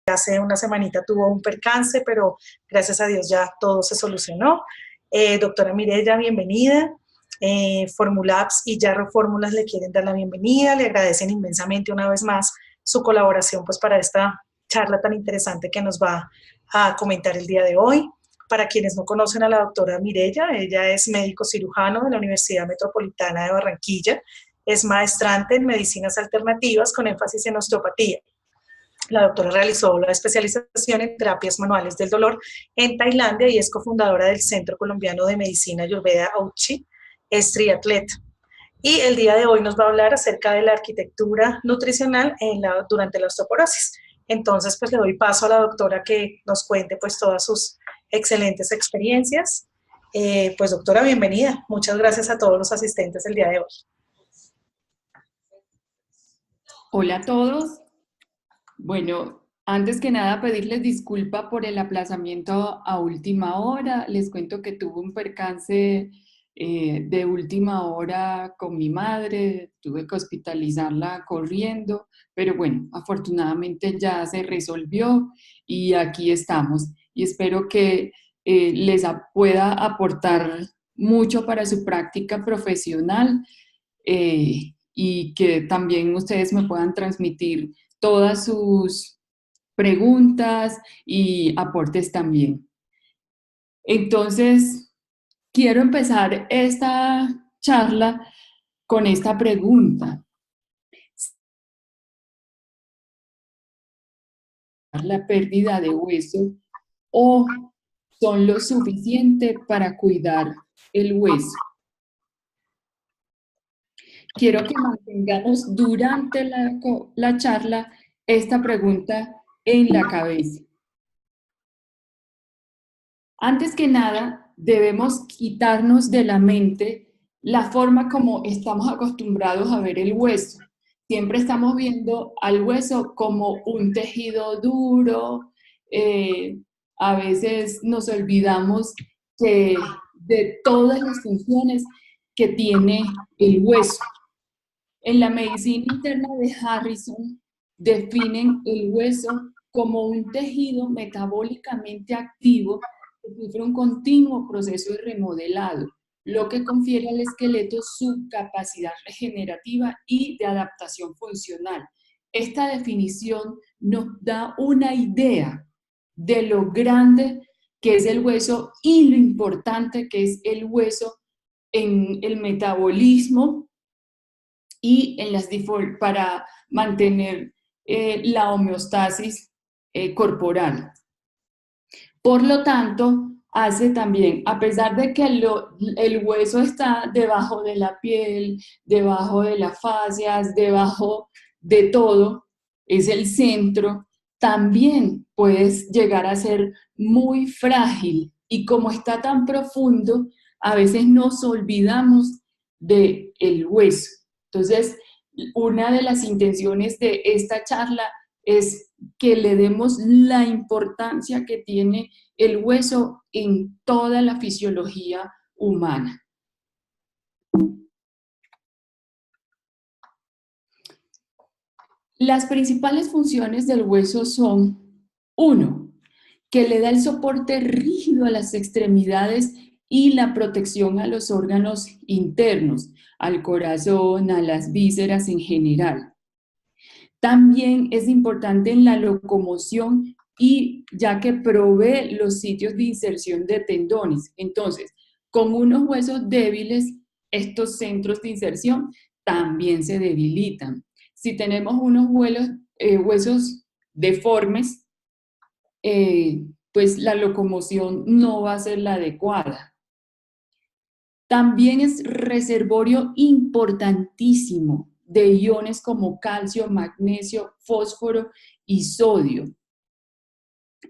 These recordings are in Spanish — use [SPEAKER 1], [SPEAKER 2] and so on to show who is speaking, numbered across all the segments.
[SPEAKER 1] hace una semanita tuvo un percance, pero gracias a Dios ya todo se solucionó. Doctora Mireya, bienvenida. Formulabs y Yarrow Fórmulas le quieren dar la bienvenida, le agradecen inmensamente una vez más su colaboración pues, para esta charla tan interesante que nos va a comentar el día de hoy. Para quienes no conocen a la doctora Mireya, ella es médico cirujano de la Universidad Metropolitana de Barranquilla, es maestrante en medicinas alternativas con énfasis en osteopatía. La doctora realizó la especialización en terapias manuales del dolor en Tailandia y es cofundadora del Centro Colombiano de Medicina Ayurveda Auchi, es triatleta. Y el día de hoy nos va a hablar acerca de la arquitectura nutricional durante la osteoporosis. Entonces, pues le doy paso a la doctora que nos cuente pues todas sus excelentes experiencias. Pues doctora, bienvenida. Muchas gracias a todos los asistentes el día de hoy.
[SPEAKER 2] Hola a todos. Bueno, antes que nada pedirles disculpa por el aplazamiento a última hora. Les cuento que tuve un percance de última hora con mi madre, tuve que hospitalizarla corriendo, pero bueno, afortunadamente ya se resolvió y aquí estamos. Y espero que pueda aportar mucho para su práctica profesional y que también ustedes me puedan transmitir todas sus preguntas y aportes también. Entonces, quiero empezar esta charla con esta pregunta. ¿La pérdida de hueso o son lo suficiente para cuidar el hueso? Quiero que mantengamos durante la charla esta pregunta en la cabeza. Antes que nada, debemos quitarnos de la mente la forma como estamos acostumbrados a ver el hueso. Siempre estamos viendo al hueso como un tejido duro. A veces nos olvidamos de todas las funciones que tiene el hueso. En la medicina interna de Harrison definen el hueso como un tejido metabólicamente activo que sufre un continuo proceso de remodelado, lo que confiere al esqueleto su capacidad regenerativa y de adaptación funcional. Esta definición nos da una idea de lo grande que es el hueso y lo importante que es el hueso en el metabolismo y para mantener la homeostasis corporal. Por lo tanto, hace también, a pesar de que el hueso está debajo de la piel, debajo de las fascias, debajo de todo, es el centro, también puedes llegar a ser muy frágil y como está tan profundo, a veces nos olvidamos del hueso. Entonces, una de las intenciones de esta charla es que le demos la importancia que tiene el hueso en toda la fisiología humana. Las principales funciones del hueso son: 1, que le da el soporte rígido a las extremidades y la protección a los órganos internos, al corazón, a las vísceras en general. También es importante en la locomoción y ya que provee los sitios de inserción de tendones. Entonces, con unos huesos débiles, estos centros de inserción también se debilitan. Si tenemos unos huesos deformes, pues la locomoción no va a ser la adecuada. También es reservorio importantísimo de iones como calcio, magnesio, fósforo y sodio.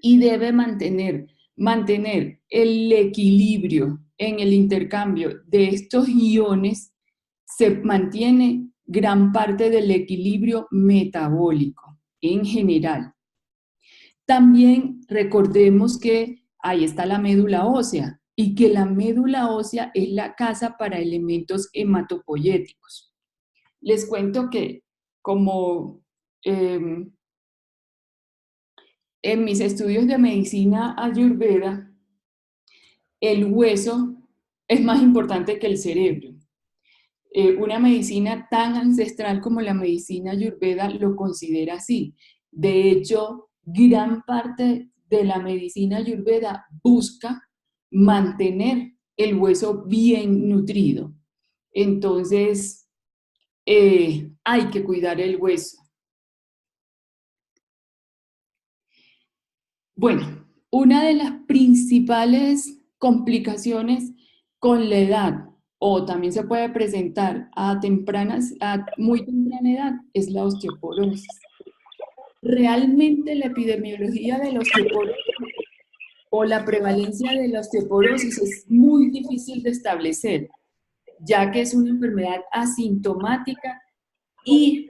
[SPEAKER 2] Y debe mantener el equilibrio en el intercambio de estos iones, se mantiene gran parte del equilibrio metabólico en general. También recordemos que ahí está la médula ósea y que la médula ósea es la casa para elementos hematopoyéticos. Les cuento que como en mis estudios de medicina ayurveda, el hueso es más importante que el cerebro. Una medicina tan ancestral como la medicina ayurveda lo considera así. De hecho, gran parte de la medicina ayurveda busca mantener el hueso bien nutrido. Entonces, hay que cuidar el hueso. Bueno, una de las principales complicaciones con la edad, o también se puede presentar a muy temprana edad, es la osteoporosis. Realmente la epidemiología de la osteoporosis o la prevalencia de la osteoporosis es muy difícil de establecer, ya que es una enfermedad asintomática y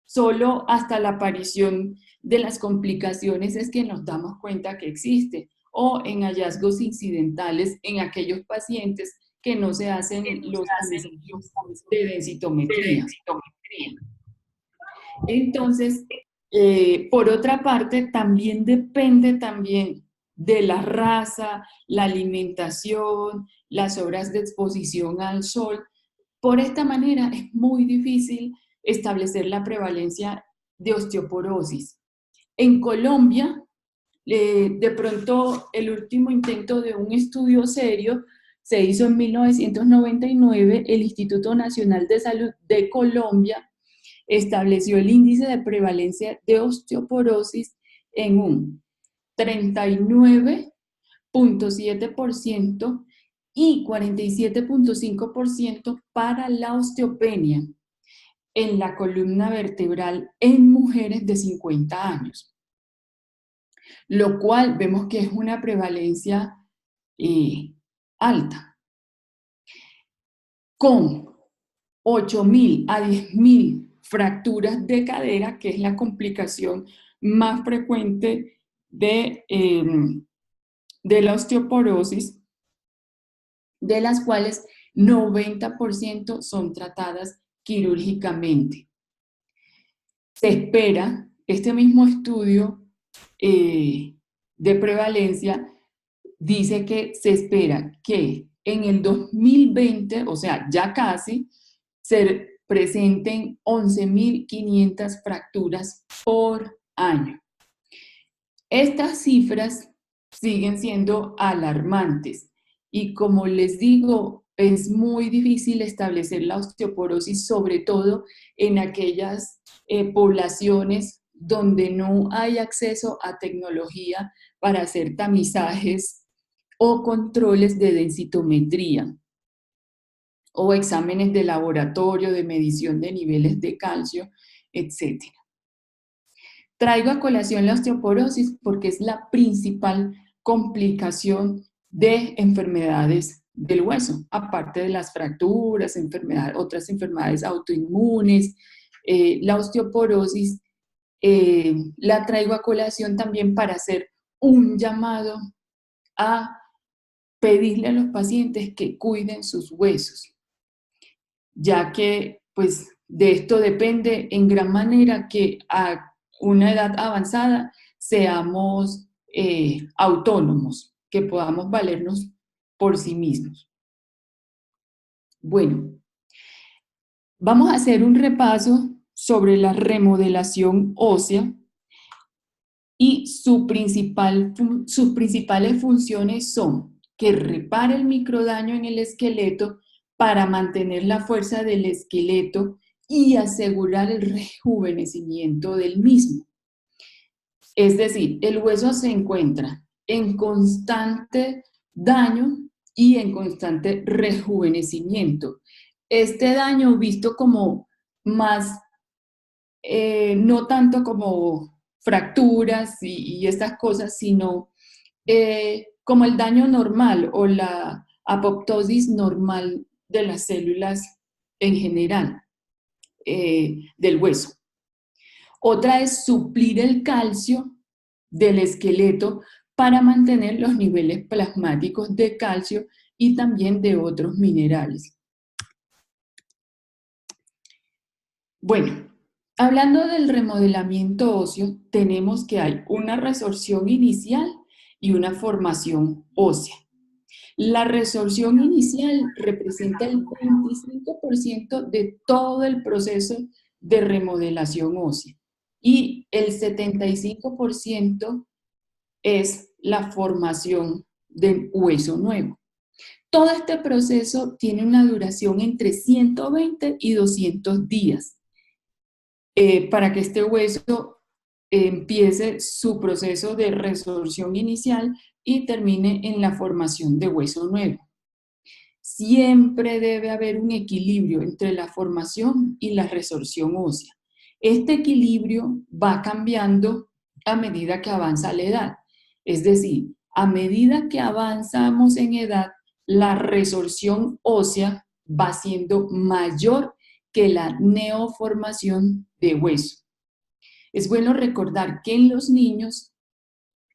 [SPEAKER 2] solo hasta la aparición de las complicaciones es que nos damos cuenta que existe, o en hallazgos incidentales en aquellos pacientes que no se hacen los análisis de densitometría. Entonces, por otra parte, también depende también de la raza, la alimentación, las horas de exposición al sol. Por esta manera es muy difícil establecer la prevalencia de osteoporosis. En Colombia, de pronto el último intento de un estudio serio se hizo en 1999. El Instituto Nacional de Salud de Colombia estableció el índice de prevalencia de osteoporosis en un 39,7% y 47,5% para la osteopenia en la columna vertebral en mujeres de 50 años, lo cual vemos que es una prevalencia alta. Con 8.000 a 10.000 fracturas de cadera, que es la complicación más frecuente de la osteoporosis, de las cuales 90% son tratadas quirúrgicamente. Se espera, este mismo estudio de prevalencia dice que se espera que en el 2020, o sea, ya casi, se presenten 11.500 fracturas por año. Estas cifras siguen siendo alarmantes y, como les digo, es muy difícil establecer la osteoporosis, sobre todo en aquellas poblaciones donde no hay acceso a tecnología para hacer tamizajes o controles de densitometría o exámenes de laboratorio de medición de niveles de calcio, etc. Traigo a colación la osteoporosis porque es la principal complicación de enfermedades del hueso, aparte de las fracturas, otras enfermedades autoinmunes. La osteoporosis la traigo a colación también para hacer un llamado a pedirle a los pacientes que cuiden sus huesos, ya que pues de esto depende en gran manera que a una edad avanzada seamos autónomos, que podamos valernos por sí mismos. Bueno, vamos a hacer un repaso sobre la remodelación ósea y sus principales funciones son que repara el microdaño en el esqueleto para mantener la fuerza del esqueleto y asegurar el rejuvenecimiento del mismo. Es decir, el hueso se encuentra en constante daño y en constante rejuvenecimiento. Este daño visto como más, no tanto como fracturas y estas cosas, sino como el daño normal o la apoptosis normal de las células en general del hueso. Otra es suplir el calcio del esqueleto para mantener los niveles plasmáticos de calcio y también de otros minerales. Bueno, Hablando del remodelamiento óseo, tenemos que hay una resorción inicial y una formación ósea. La resorción inicial representa el 25% de todo el proceso de remodelación ósea y el 75% es la formación de hueso nuevo. Todo este proceso tiene una duración entre 120 y 200 días para que este hueso empiece su proceso de resorción inicial y termine en la formación de hueso nuevo. Siempre debe haber un equilibrio entre la formación y la resorción ósea. Este equilibrio va cambiando a medida que avanza la edad. Es decir, a medida que avanzamos en edad, la resorción ósea va siendo mayor que la neoformación de hueso. Es bueno recordar que en los niños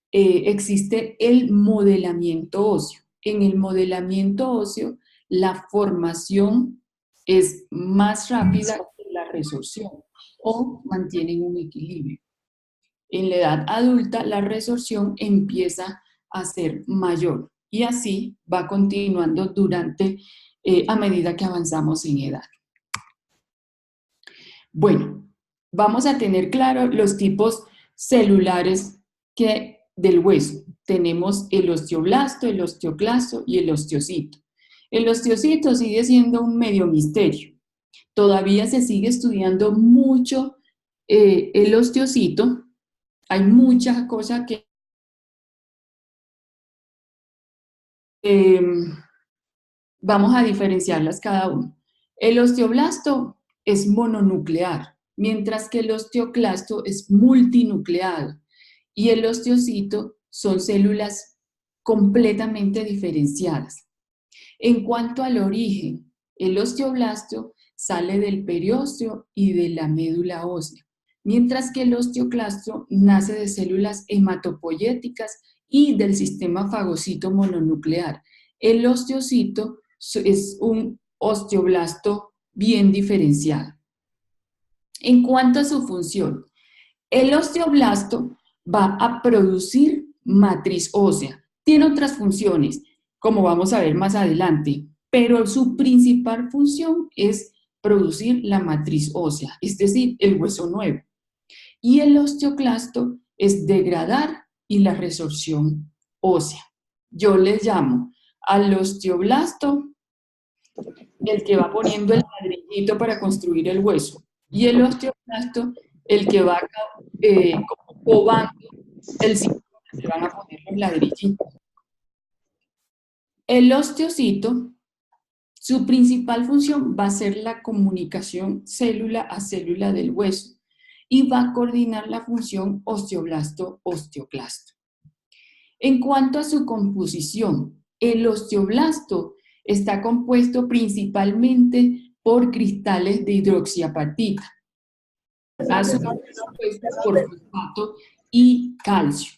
[SPEAKER 2] existe el modelamiento óseo. En el modelamiento óseo, la formación es más rápida que la resorción o mantienen un equilibrio. En la edad adulta, la resorción empieza a ser mayor y así va continuando a medida que avanzamos en edad. Bueno, vamos a tener claro los tipos celulares del hueso. Tenemos el osteoblasto, el osteoclasto y el osteocito. El osteocito sigue siendo un medio misterio. Todavía se sigue estudiando mucho el osteocito. Hay muchas cosas que vamos a diferenciarlas cada uno. El osteoblasto es mononuclear, mientras que el osteoclasto es multinucleado y el osteocito son células completamente diferenciadas. En cuanto al origen, el osteoblasto sale del periósteo y de la médula ósea, mientras que el osteoclasto nace de células hematopoyéticas y del sistema fagocito mononuclear. El osteocito es un osteoblasto bien diferenciado. En cuanto a su función, el osteoblasto va a producir matriz ósea. Tiene otras funciones, como vamos a ver más adelante, pero su principal función es producir la matriz ósea, es decir, el hueso nuevo. Y el osteoclasto es degradar y la resorción ósea. Yo les llamo al osteoblasto el que va poniendo el ladrillito para construir el hueso y el osteoclasto el que va como cobando el sitio donde se van a poner los ladrillitos. El osteocito, su principal función va a ser la comunicación célula a célula del hueso y va a coordinar la función osteoblasto-osteoclasto. En cuanto a su composición, el osteoblasto está compuesto principalmente por cristales de hidroxiapatita, a su vez compuesto por fosfato y calcio.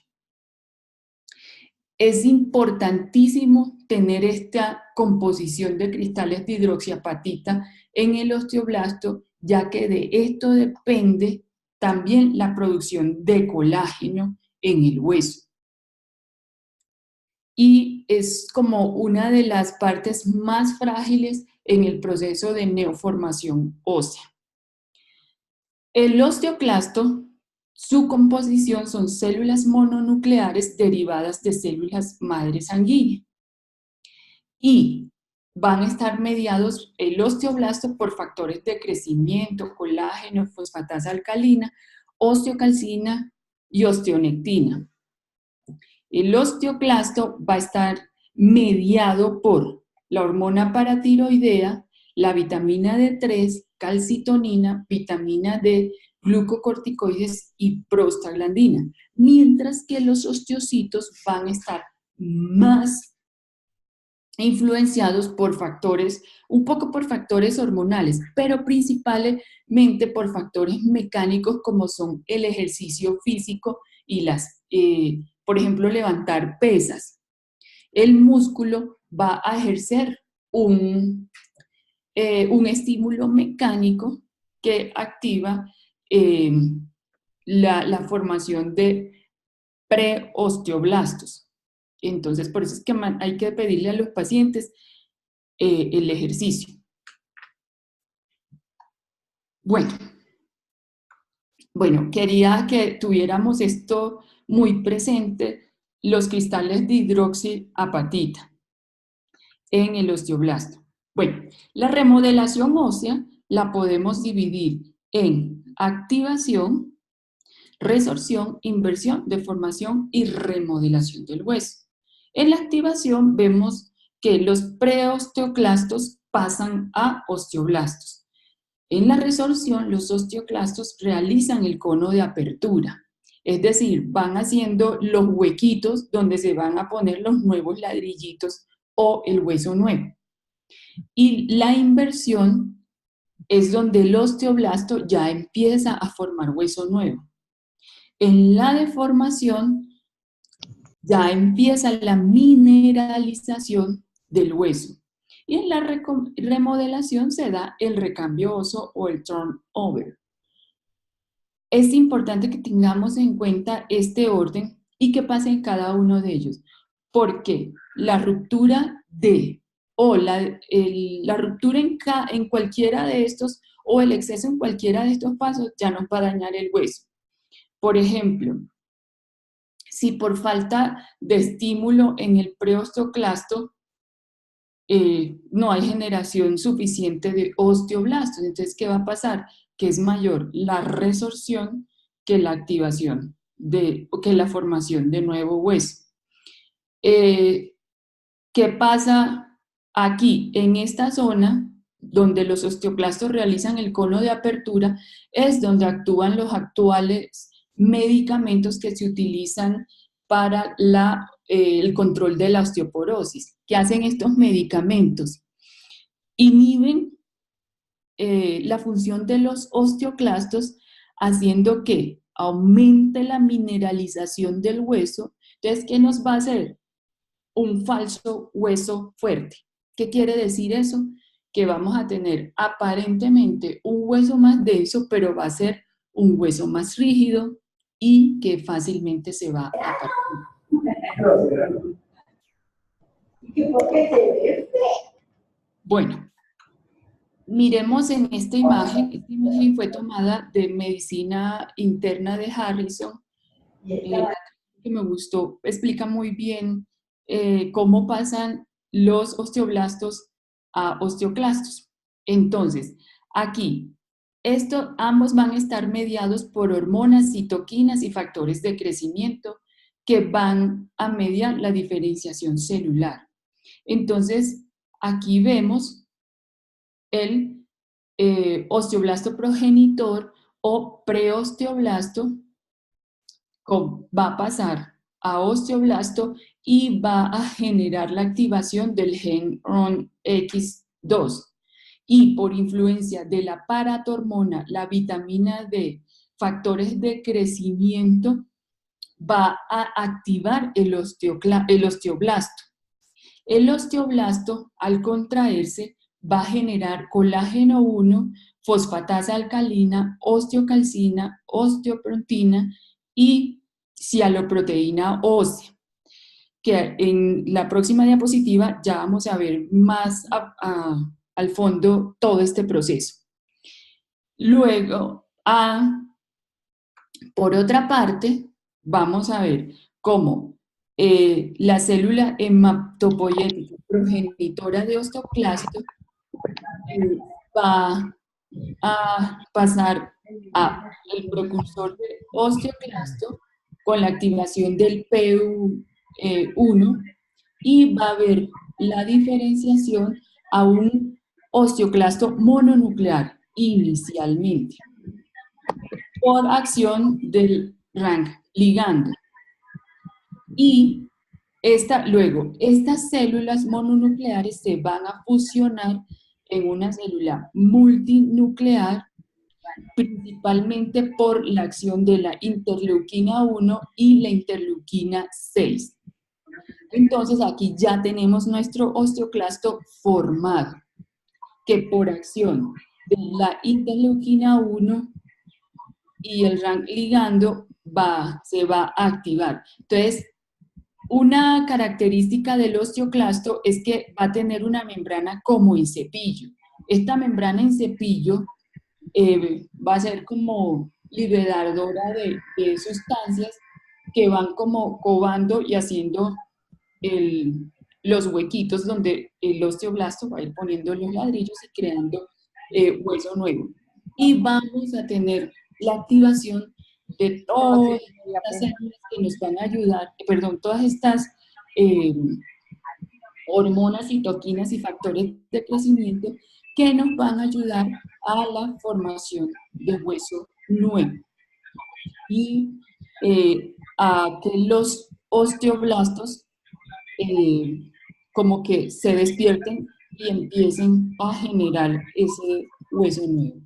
[SPEAKER 2] Es importantísimo tener esta composición de cristales de hidroxiapatita en el osteoblasto, ya que de esto depende también la producción de colágeno en el hueso. Y es como una de las partes más frágiles en el proceso de neoformación ósea. El osteoclasto, su composición son células mononucleares derivadas de células madre sanguínea. Y van a estar mediados el osteoblasto por factores de crecimiento, colágeno, fosfatasa alcalina, osteocalcina y osteonectina. El osteoclasto va a estar mediado por la hormona paratiroidea, la vitamina D3, calcitonina, vitamina D, glucocorticoides y prostaglandina, mientras que los osteocitos van a estar más influenciados por factores, un poco por factores hormonales, pero principalmente por factores mecánicos como son el ejercicio físico y por ejemplo, levantar pesas. El músculo va a ejercer un estímulo mecánico que activa eh, la formación de preosteoblastos. Entonces, por eso es que hay que pedirle a los pacientes el ejercicio. Bueno, quería que tuviéramos esto muy presente, los cristales de hidroxiapatita en el osteoblasto. Bueno, la remodelación ósea la podemos dividir en activación, resorción, inversión, deformación y remodelación del hueso. En la activación vemos que los preosteoclastos pasan a osteoblastos. En la resorción, los osteoclastos realizan el cono de apertura, es decir, van haciendo los huequitos donde se van a poner los nuevos ladrillitos o el hueso nuevo. Y la inversión es donde el osteoblasto ya empieza a formar hueso nuevo. En la deformación ya empieza la mineralización del hueso. Y en la remodelación se da el recambio óseo o el turnover. Es importante que tengamos en cuenta este orden y que pase en cada uno de ellos, porque la ruptura la ruptura en cualquiera de estos o el exceso en cualquiera de estos pasos ya nos va a dañar el hueso. Por ejemplo, si por falta de estímulo en el preosteoclasto no hay generación suficiente de osteoblastos, entonces, ¿qué va a pasar? Que es mayor la resorción que la activación, que la formación de nuevo hueso. ¿Qué pasa aquí? En esta zona, donde los osteoclastos realizan el cono de apertura, es donde actúan los actuales medicamentos que se utilizan para el control de la osteoporosis. ¿Qué hacen estos medicamentos? Inhiben la función de los osteoclastos, haciendo que aumente la mineralización del hueso. Entonces, ¿qué nos va a hacer? Un falso hueso fuerte. ¿Qué quiere decir eso? Que vamos a tener aparentemente un hueso más denso, pero va a ser un hueso más rígido y que fácilmente se va a partir. Bueno, miremos en esta imagen. Esta imagen fue tomada de medicina interna de Harrison. Que me gustó, explica muy bien cómo pasan los osteoblastos a osteoclastos. Entonces, aquí, ambos van a estar mediados por hormonas, citoquinas y factores de crecimiento que van a mediar la diferenciación celular. Entonces, aquí vemos el osteoblasto progenitor o preosteoblasto va a pasar a osteoblasto y va a generar la activación del gen RONX2. Y por influencia de la paratormona, la vitamina D, factores de crecimiento, va a activar el osteoblasto. El osteoblasto, al contraerse, va a generar colágeno 1, fosfatasa alcalina, osteocalcina, osteoprontina y cialoproteína ósea, que en la próxima diapositiva ya vamos a ver más al fondo todo este proceso. Luego, por otra parte, vamos a ver cómo la célula hematopoyética progenitora de osteoclasto va a pasar al precursor de osteoclasto con la activación del PU1 y va a haber la diferenciación a un osteoclasto mononuclear inicialmente por acción del RANK ligando. Y luego, estas células mononucleares se van a fusionar en una célula multinuclear, principalmente por la acción de la interleuquina 1 y la interleuquina 6. Entonces aquí ya tenemos nuestro osteoclasto formado, que por acción de la interleuquina 1 y el RAN ligando se va a activar. Entonces, una característica del osteoclasto es que va a tener una membrana como en cepillo. Esta membrana en cepillo va a ser como liberadora de sustancias que van como covando y haciendo los huequitos donde el osteoblasto va a ir poniendo los ladrillos y creando hueso nuevo. Y vamos a tener la activación de todas estas células que nos van a ayudar, perdón, todas estas eh, hormonas, citoquinas y factores de crecimiento que nos van a ayudar a la formación de hueso nuevo y a que los osteoblastos como que se despierten y empiecen a generar ese hueso nuevo.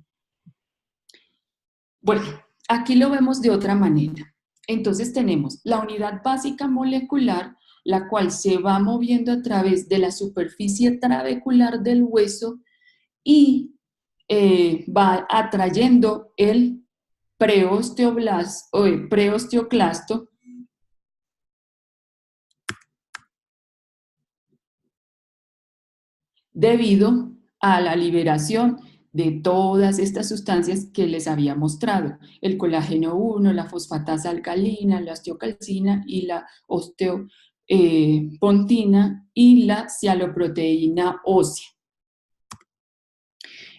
[SPEAKER 2] Bueno, aquí lo vemos de otra manera. Entonces tenemos la unidad básica molecular, la cual se va moviendo a través de la superficie trabecular del hueso y va atrayendo el preosteoclasto debido a la liberación de todas estas sustancias que les había mostrado, el colágeno 1, la fosfatasa alcalina, la osteocalcina y la osteopontina y la cialoproteína ósea.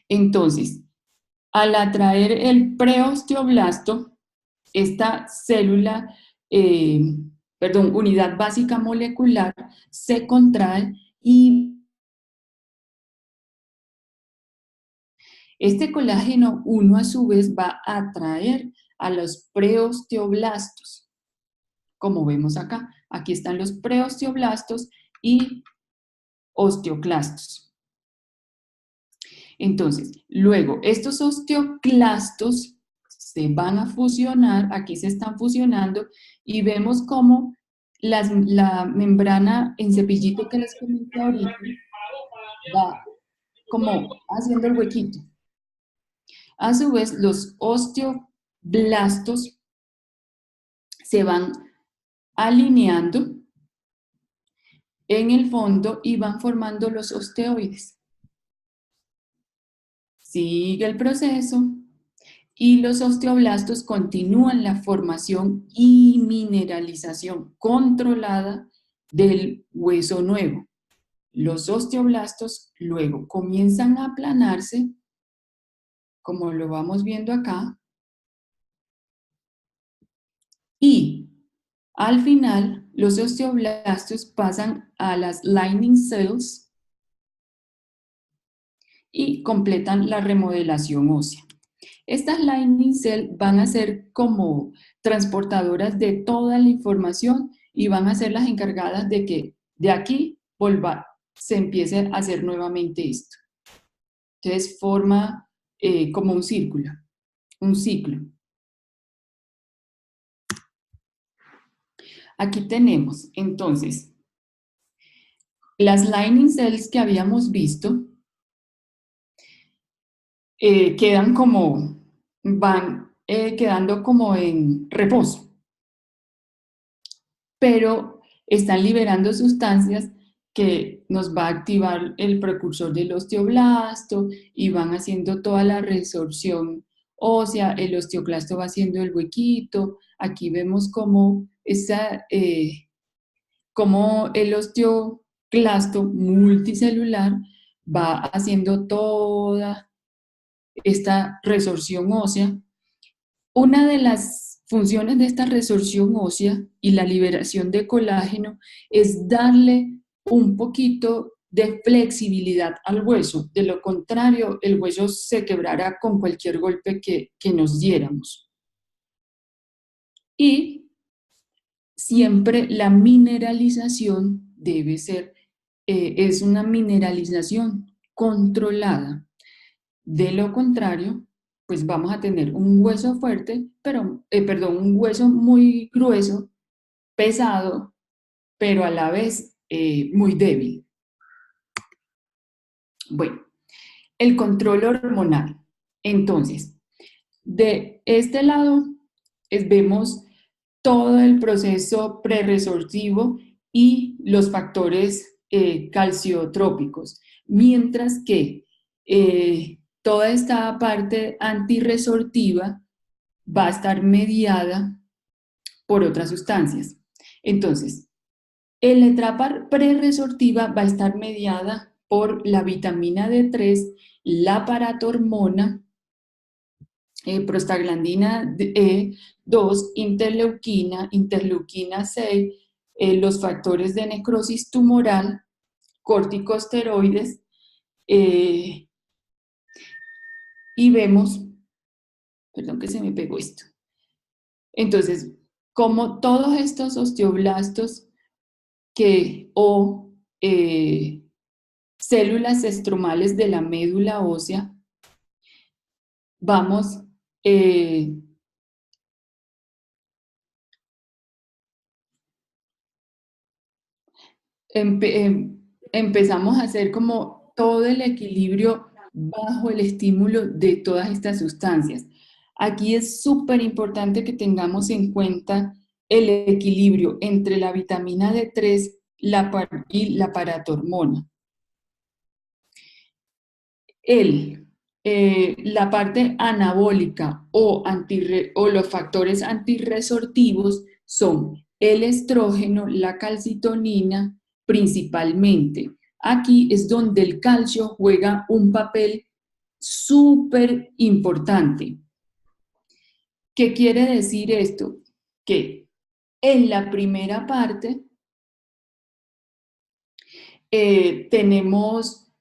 [SPEAKER 2] Entonces, al atraer el preosteoblasto, esta célula, unidad básica molecular, se contrae y este colágeno 1 a su vez va a atraer a los preosteoblastos, como vemos acá. Aquí están los preosteoblastos y osteoclastos. Entonces, luego, estos osteoclastos se van a fusionar, aquí se están fusionando, y vemos cómo la membrana en cepillito que les comenté ahorita va como haciendo el huequito. A su vez, los osteoblastos se van alineando en el fondo y van formando los osteoides. Sigue el proceso y los osteoblastos continúan la formación y mineralización controlada del hueso nuevo. Los osteoblastos luego comienzan a aplanarse, como lo vamos viendo acá, y al final los osteoblastos pasan a las lining cells y completan la remodelación ósea. Estas lining cells van a ser como transportadoras de toda la información y van a ser las encargadas de que de aquí se empiece a hacer nuevamente esto. Entonces forma como un círculo, un ciclo. Aquí tenemos entonces las lining cells que habíamos visto quedan como, van quedando como en reposo, pero están liberando sustancias que nos va a activar el precursor del osteoblasto y van haciendo toda la resorción ósea, el osteoclasto va haciendo el huequito, aquí vemos cómo el osteoclasto multicelular va haciendo toda esta resorción ósea. Una de las funciones de esta resorción ósea y la liberación de colágeno es darle un poquito de flexibilidad al hueso. De lo contrario, el hueso se quebrará con cualquier golpe que nos diéramos. Y siempre la mineralización debe ser, es una mineralización controlada. De lo contrario, pues vamos a tener un hueso fuerte, un hueso muy grueso, pesado, pero a la vez muy débil. Bueno, el control hormonal. Entonces, De este lado vemos todo el proceso prerresortivo y los factores calciotrópicos, mientras que toda esta parte antirresortiva va a estar mediada por otras sustancias. Entonces, la etapa prerresortiva va a estar mediada por la vitamina D3, la paratormona, prostaglandina E2, interleuquina 6, los factores de necrosis tumoral, corticosteroides, y vemos, perdón que se me pegó esto. Entonces, como todos estos osteoblastos células estromales de la médula ósea, vamos empezamos a hacer como todo el equilibrio bajo el estímulo de todas estas sustancias. Aquí es súper importante que tengamos en cuenta el equilibrio entre la vitamina D3 y la paratormona. La parte anabólica o los factores antirresortivos son el estrógeno, la calcitonina, principalmente. Aquí es donde el calcio juega un papel súper importante. ¿Qué quiere decir esto? Que en la primera parte tenemos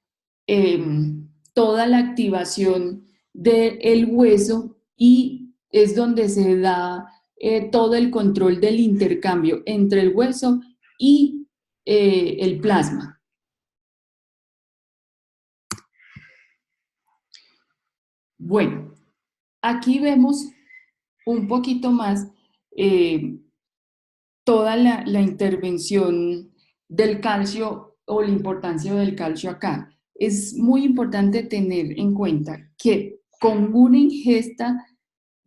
[SPEAKER 2] toda la activación del hueso y es donde se da todo el control del intercambio entre el hueso y el plasma. Bueno, aquí vemos un poquito más toda la intervención del calcio o la importancia del calcio acá. Es muy importante tener en cuenta que con una ingesta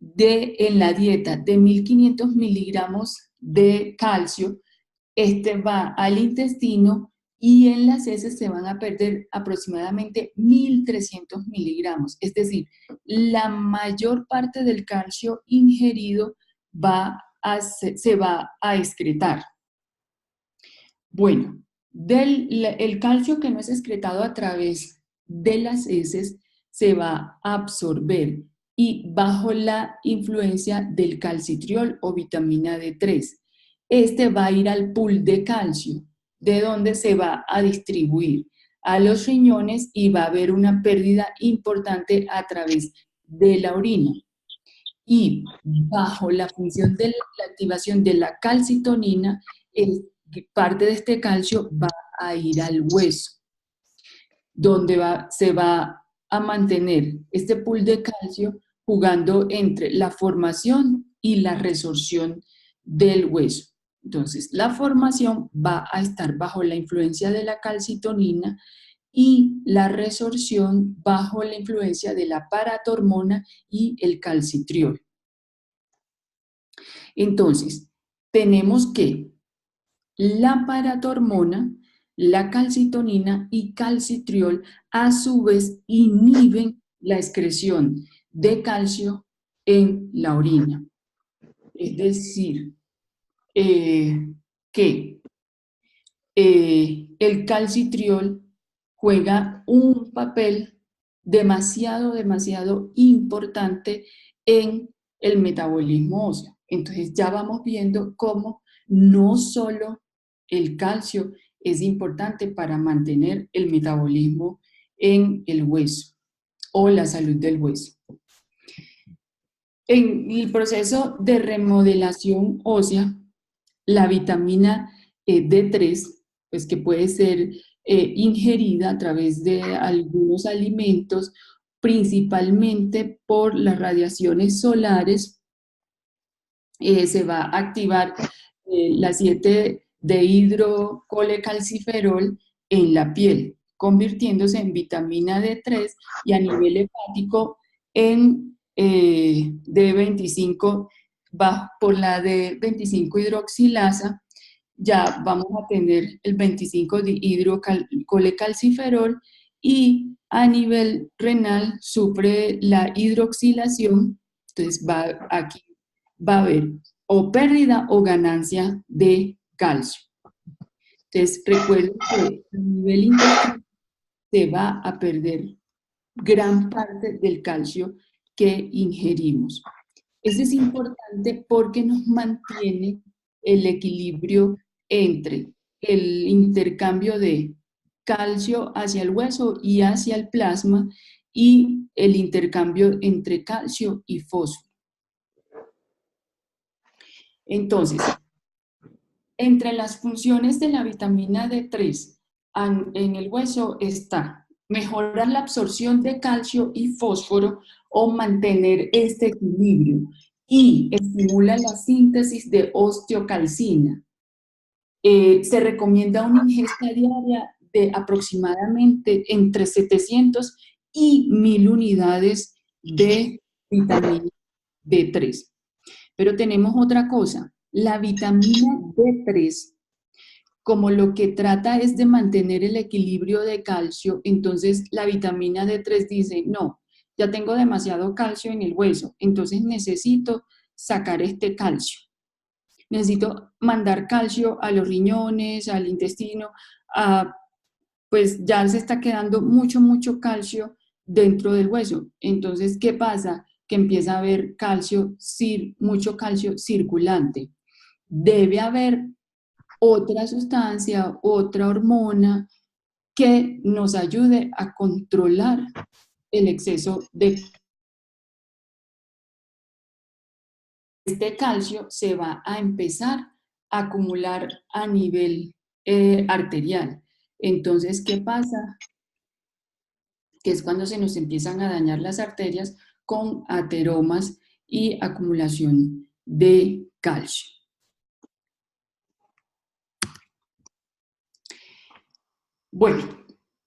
[SPEAKER 2] en la dieta de 1500 miligramos de calcio, este va al intestino y en las heces se van a perder aproximadamente 1300 miligramos. Es decir, la mayor parte del calcio ingerido se va a excretar. Bueno, el calcio que no es excretado a través de las heces se va a absorber y bajo la influencia del calcitriol o vitamina D3. Este va a ir al pool de calcio, de donde se va a distribuir a los riñones y va a haber una pérdida importante a través de la orina. Y bajo la función de la activación de la calcitonina, parte de este calcio va a ir al hueso, donde se va a mantener este pool de calcio jugando entre la formación y la resorción del hueso. Entonces, la formación va a estar bajo la influencia de la calcitonina y la resorción bajo la influencia de la paratormona y el calcitriol. Entonces, tenemos que la paratormona, la calcitonina y calcitriol a su vez inhiben la excreción de calcio en la orina. Es decir, que el calcitriol juega un papel demasiado importante en el metabolismo óseo. Entonces ya vamos viendo cómo no solo el calcio es importante para mantener el metabolismo en el hueso o la salud del hueso. En el proceso de remodelación ósea, la vitamina D3, pues que puede ser ingerida a través de algunos alimentos, principalmente por las radiaciones solares, se va a activar la 7-dehidrocolecalciferol en la piel, convirtiéndose en vitamina D3 y a nivel hepático en D25 por la D25 hidroxilasa, ya vamos a tener el 25 dihidrocolecalciferol y a nivel renal sufre la hidroxilación, entonces aquí va a haber o pérdida o ganancia de calcio. Entonces recuerden que a nivel intestinal se va a perder gran parte del calcio que ingerimos. Eso es importante porque nos mantiene el equilibrio entre el intercambio de calcio hacia el hueso y hacia el plasma y el intercambio entre calcio y fósforo. Entonces, entre las funciones de la vitamina D3 en el hueso está mejorar la absorción de calcio y fósforo o mantener este equilibrio y estimula la síntesis de osteocalcina. Se recomienda una ingesta diaria de aproximadamente entre 700 y 1000 unidades de vitamina D3. Pero tenemos otra cosa, la vitamina D3, como lo que trata es de mantener el equilibrio de calcio, entonces la vitamina D3 dice, no, ya tengo demasiado calcio en el hueso, entonces necesito sacar este calcio. Necesito mandar calcio a los riñones, al intestino, pues ya se está quedando mucho calcio dentro del hueso. Entonces, ¿qué pasa? Que empieza a haber mucho calcio circulante. Debe haber otra sustancia, otra hormona que nos ayude a controlar el exceso de este calcio. Se va a empezar a acumular a nivel arterial. Entonces, ¿qué pasa? Que es cuando se nos empiezan a dañar las arterias con ateromas y acumulación de calcio. Bueno,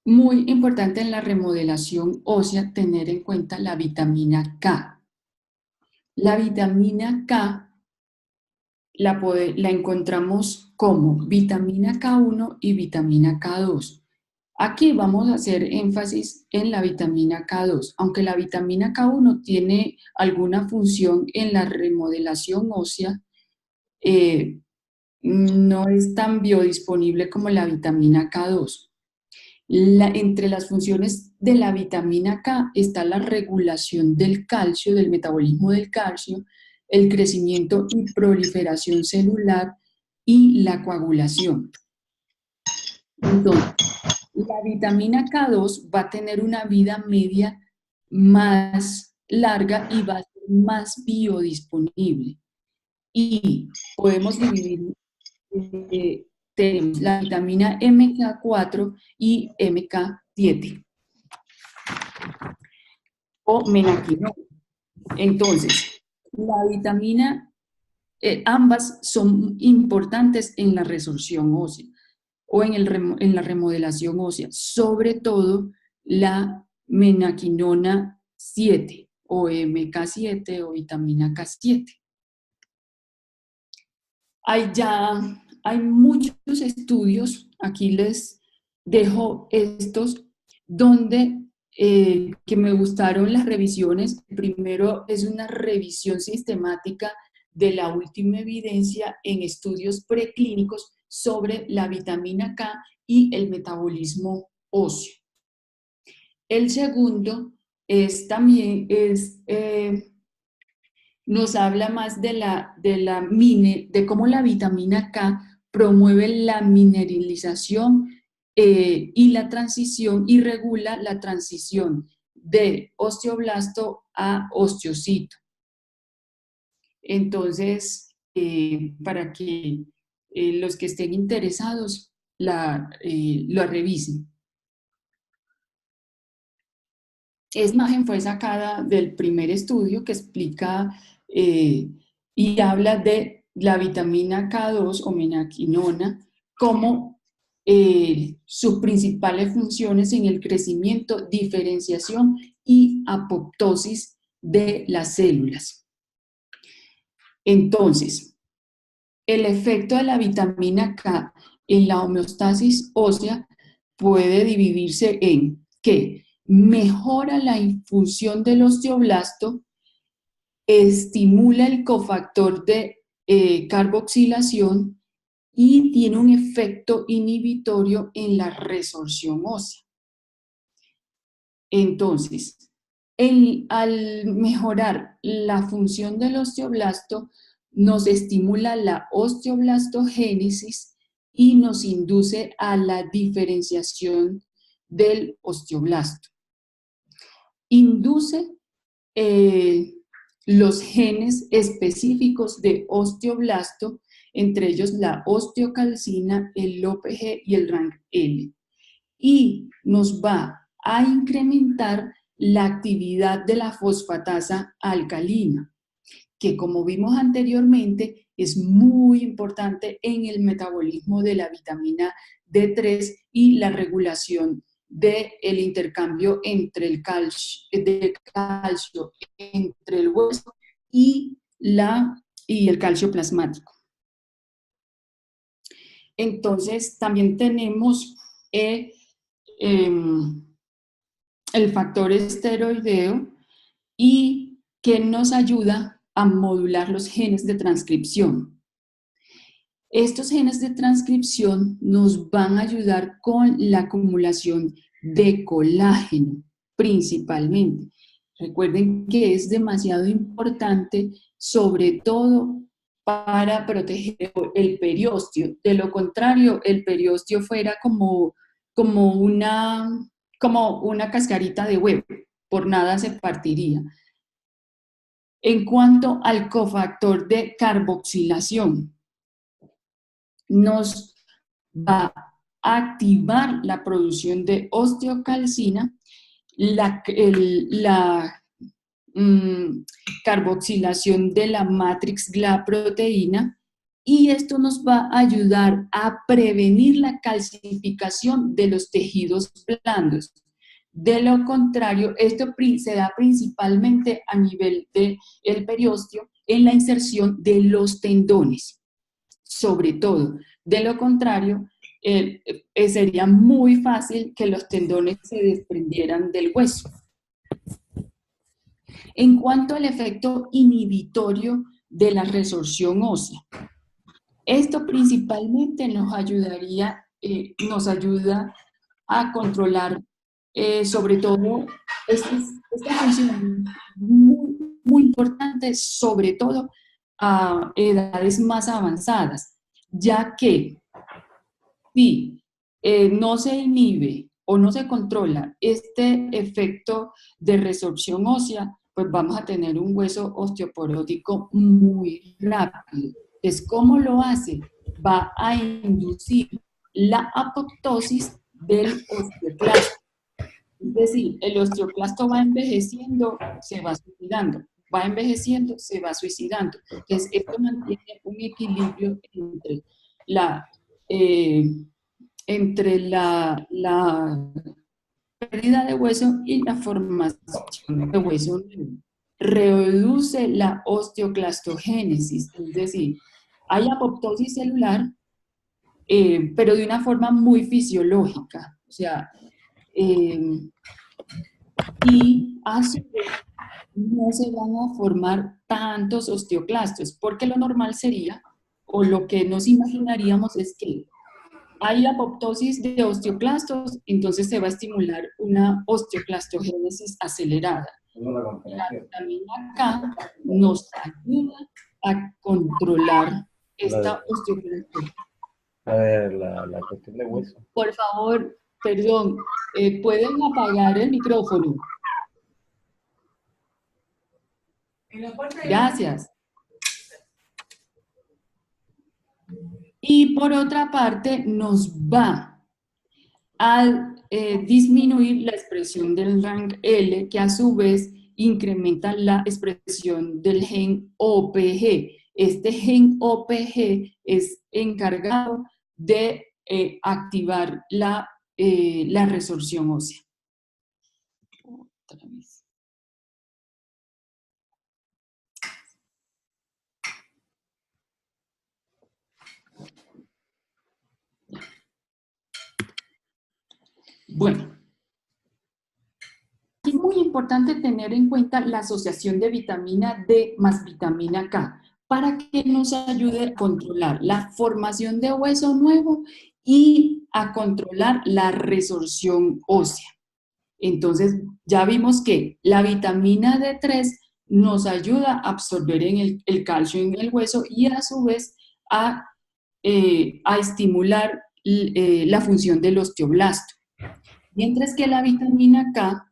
[SPEAKER 2] muy importante en la remodelación ósea tener en cuenta la vitamina K. La vitamina K la encontramos como vitamina K1 y vitamina K2. Aquí vamos a hacer énfasis en la vitamina K2, aunque la vitamina K1 tiene alguna función en la remodelación ósea, no es tan biodisponible como la vitamina K2. Entre las funciones de la vitamina K está la regulación del calcio, del metabolismo del calcio, el crecimiento y proliferación celular y la coagulación. Entonces, la vitamina K2 va a tener una vida media más larga y va a ser más biodisponible. Y podemos dividir, tenemos la vitamina MK4 y MK7 o menaquinona. Entonces, la vitamina, ambas son importantes en la resorción ósea o en la remodelación ósea, sobre todo la menaquinona 7 o MK7 o vitamina K7. Hay muchos estudios, aquí les dejo estos, donde que me gustaron las revisiones. Primero es una revisión sistemática de la última evidencia en estudios preclínicos sobre la vitamina K y el metabolismo óseo. El segundo nos habla más de cómo la vitamina K promueve la mineralización y la transición y regula la transición de osteoblasto a osteocito. Entonces, para que los que estén interesados lo revisen. Esta imagen fue sacada del primer estudio que explica y habla de la vitamina K2 o menaquinona como sus principales funciones en el crecimiento, diferenciación y apoptosis de las células. Entonces, el efecto de la vitamina K en la homeostasis ósea puede dividirse en que mejora la infusión del osteoblasto, estimula el cofactor de carboxilación y tiene un efecto inhibitorio en la resorción ósea. Entonces, al mejorar la función del osteoblasto, nos estimula la osteoblastogénesis y nos induce a la diferenciación del osteoblasto. Induce los genes específicos de osteoblasto, entre ellos la osteocalcina, el OPG y el RANKL, y nos va a incrementar la actividad de la fosfatasa alcalina, que como vimos anteriormente es muy importante en el metabolismo de la vitamina D3 y la regulación del intercambio entre el calcio, entre el hueso y el calcio plasmático. Entonces también tenemos el factor esteroideo y que nos ayuda a modular los genes de transcripción. Estos genes de transcripción nos van a ayudar con la acumulación de colágeno, principalmente. Recuerden que es demasiado importante, sobre todo para proteger el periósteo. De lo contrario, el periósteo fuera como una cascarita de huevo, por nada se partiría. En cuanto al cofactor de carboxilación, nos va a activar la producción de osteocalcina, la carboxilación de la matrix GLA proteína, y esto nos va a ayudar a prevenir la calcificación de los tejidos blandos. De lo contrario, esto se da principalmente a nivel del periósteo en la inserción de los tendones, sobre todo. De lo contrario, sería muy fácil que los tendones se desprendieran del hueso. En cuanto al efecto inhibitorio de la resorción ósea, esto principalmente nos ayuda a controlar sobre todo esta función muy importante, sobre todo a edades más avanzadas, ya que si no se inhibe o no se controla este efecto de resorción ósea, pues vamos a tener un hueso osteoporótico muy rápido. Entonces, ¿cómo lo hace? Va a inducir la apoptosis del osteoclasto. Es decir, el osteoclasto va envejeciendo, se va suicidando, va envejeciendo, se va suicidando. Entonces, esto mantiene un equilibrio entre la pérdida de hueso y la formación de hueso nuevo. Reduce la osteoclastogénesis, es decir, hay apoptosis celular, pero de una forma muy fisiológica, o sea, y a su vez no se van a formar tantos osteoclastos, porque lo normal sería, o lo que nos imaginaríamos es que hay apoptosis de osteoclastos, entonces se va a estimular una osteoclastogénesis acelerada. La vitamina K nos ayuda a controlar esta osteoclastogénesis.
[SPEAKER 3] A ver, la cuestión de hueso.
[SPEAKER 2] Por favor, perdón, ¿pueden apagar el micrófono? Gracias. Y por otra parte, nos va a disminuir la expresión del RANKL, que a su vez incrementa la expresión del gen OPG. Este gen OPG es encargado de activar la resorción ósea. Otra vez. Bueno, es muy importante tener en cuenta la asociación de vitamina D más vitamina K para que nos ayude a controlar la formación de hueso nuevo y a controlar la resorción ósea. Entonces, ya vimos que la vitamina D3 nos ayuda a absorber el calcio en el hueso y a su vez a estimular la función del osteoblasto. Mientras que la vitamina K,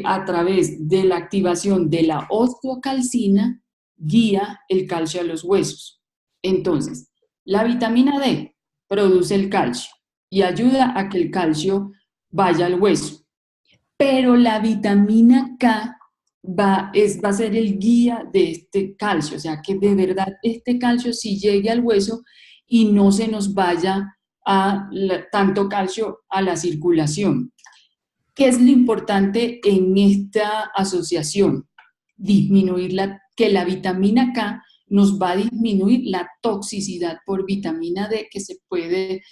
[SPEAKER 2] a través de la activación de la osteocalcina, guía el calcio a los huesos. Entonces, la vitamina D produce el calcio y ayuda a que el calcio vaya al hueso. Pero la vitamina K va a ser el guía de este calcio, o sea, que de verdad este calcio sí llegue al hueso y no se nos vaya tanto calcio a la circulación. ¿Qué es lo importante en esta asociación? Que la vitamina K nos va a disminuir la toxicidad por vitamina D, que se puede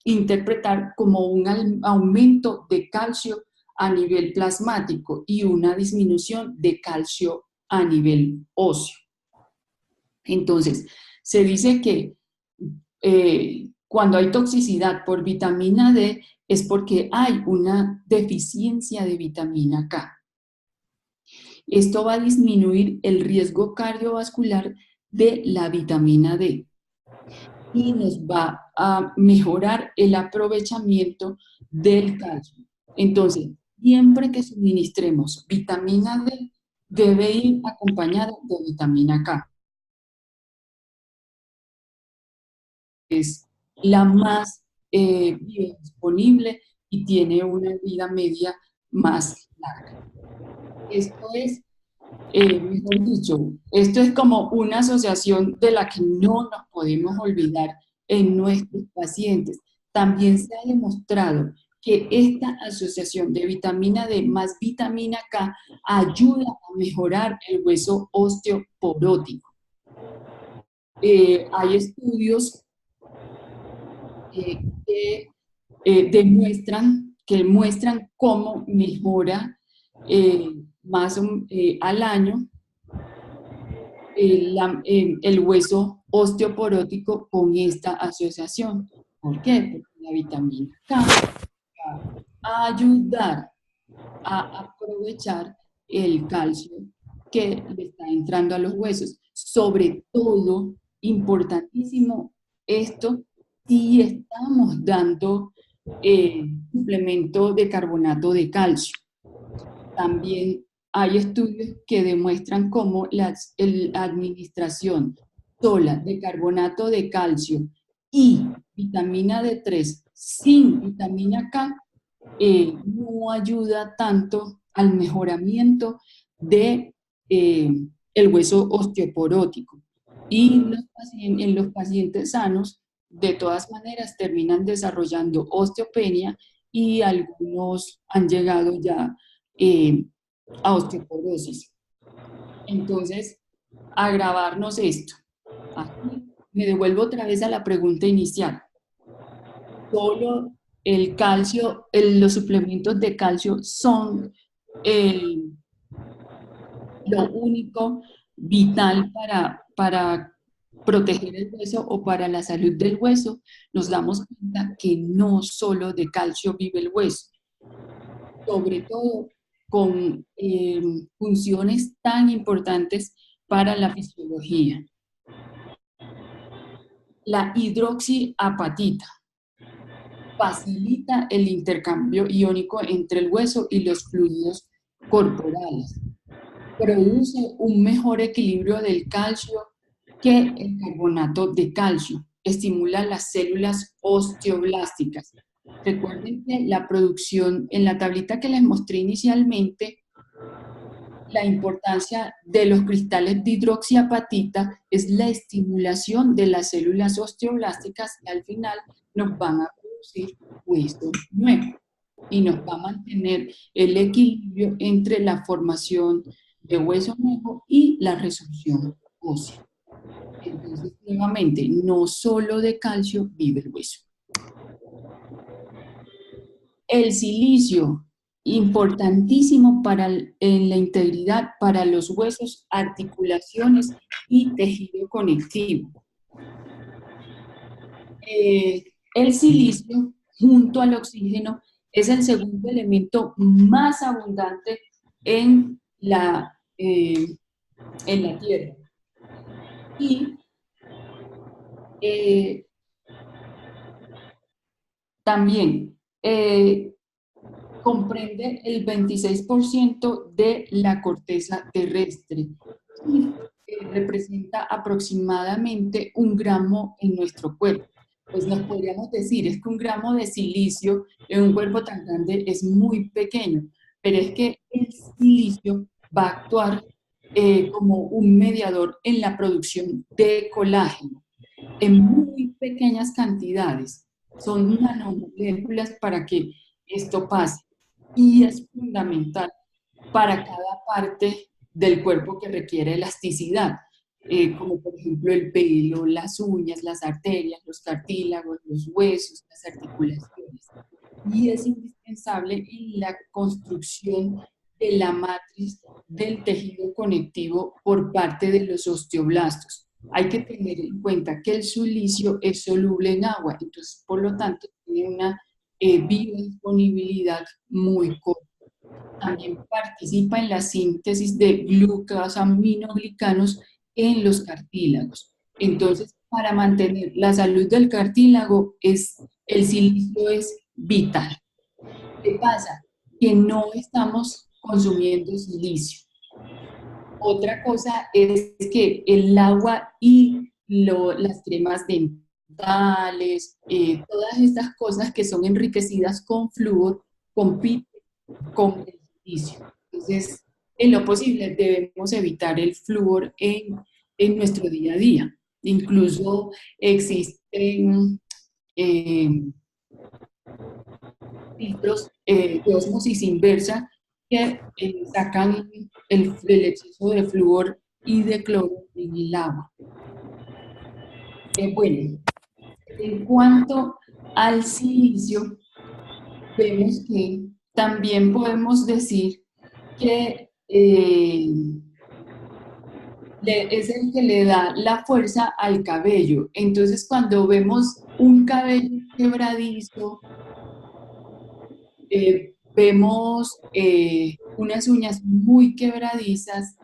[SPEAKER 2] interpretar como un aumento de calcio a nivel plasmático y una disminución de calcio a nivel óseo. Entonces, se dice que cuando hay toxicidad por vitamina D es porque hay una deficiencia de vitamina K. Esto va a disminuir el riesgo cardiovascular de la vitamina D y nos va a mejorar el aprovechamiento del calcio. Entonces, siempre que suministremos vitamina D, debe ir acompañada de vitamina K. Es la más biodisponible y tiene una vida media más larga. Esto es, mejor dicho, esto es como una asociación de la que no nos podemos olvidar en nuestros pacientes. También se ha demostrado que esta asociación de vitamina D más vitamina K ayuda a mejorar el hueso osteoporótico. Hay estudios que muestran cómo mejora al año el hueso osteoporótico con esta asociación. ¿Por qué? Porque la vitamina K va a ayudar a aprovechar el calcio que le está entrando a los huesos. Sobre todo, importantísimo esto, si estamos dando suplemento de carbonato de calcio. También hay estudios que demuestran cómo la administración sola de carbonato de calcio y vitamina D3 sin vitamina K no ayuda tanto al mejoramiento de el hueso osteoporótico. Y en los pacientes sanos, de todas maneras, terminan desarrollando osteopenia y algunos han llegado ya a osteoporosis. Entonces, agravarnos esto. Aquí me devuelvo otra vez a la pregunta inicial. Solo el calcio, los suplementos de calcio son lo único vital para proteger el hueso o para la salud del hueso. Nos damos cuenta que no solo de calcio vive el hueso, sobre todo con funciones tan importantes para la fisiología. La hidroxiapatita facilita el intercambio iónico entre el hueso y los fluidos corporales. Produce un mejor equilibrio del calcio que el carbonato de calcio. Estimula las células osteoblásticas. Recuerden que la producción, en la tablita que les mostré inicialmente, la importancia de los cristales de hidroxiapatita es la estimulación de las células osteoblásticas y al final nos van a producir hueso nuevo y nos va a mantener el equilibrio entre la formación de hueso nuevo y la resorción ósea. Entonces, nuevamente, no solo de calcio vive el hueso. El silicio, importantísimo en la integridad para los huesos, articulaciones y tejido conectivo. El silicio, junto al oxígeno, es el segundo elemento más abundante en la Tierra. Y también comprende el 26% de la corteza terrestre y representa aproximadamente 1 gramo en nuestro cuerpo. Pues nos podríamos decir, es que 1 gramo de silicio en un cuerpo tan grande es muy pequeño, pero es que el silicio va a actuar como un mediador en la producción de colágeno en muy pequeñas cantidades. Son nanomoléculas para que esto pase. Y es fundamental para cada parte del cuerpo que requiere elasticidad, como por ejemplo el pelo, las uñas, las arterias, los cartílagos, los huesos, las articulaciones. Y es indispensable en la construcción de la matriz del tejido conectivo por parte de los osteoblastos. Hay que tener en cuenta que el silicio es soluble en agua, entonces por lo tanto tiene una biodisponibilidad muy corta. También participa en la síntesis de glucosaminoglicanos en los cartílagos. Entonces, para mantener la salud del cartílago, el silicio es vital. ¿Qué pasa? Que no estamos consumiendo silicio. Otra cosa es que el agua y las cremas dentales, todas estas cosas que son enriquecidas con flúor, compiten con el silicio. Entonces, en lo posible debemos evitar el flúor en nuestro día a día. Incluso existen filtros de ósmosis inversa que sacan el exceso de flúor y de cloro en el agua. Bueno, en cuanto al silicio, vemos que también podemos decir que es el que le da la fuerza al cabello. Entonces, cuando vemos un cabello quebradizo, vemos unas uñas muy quebradizas,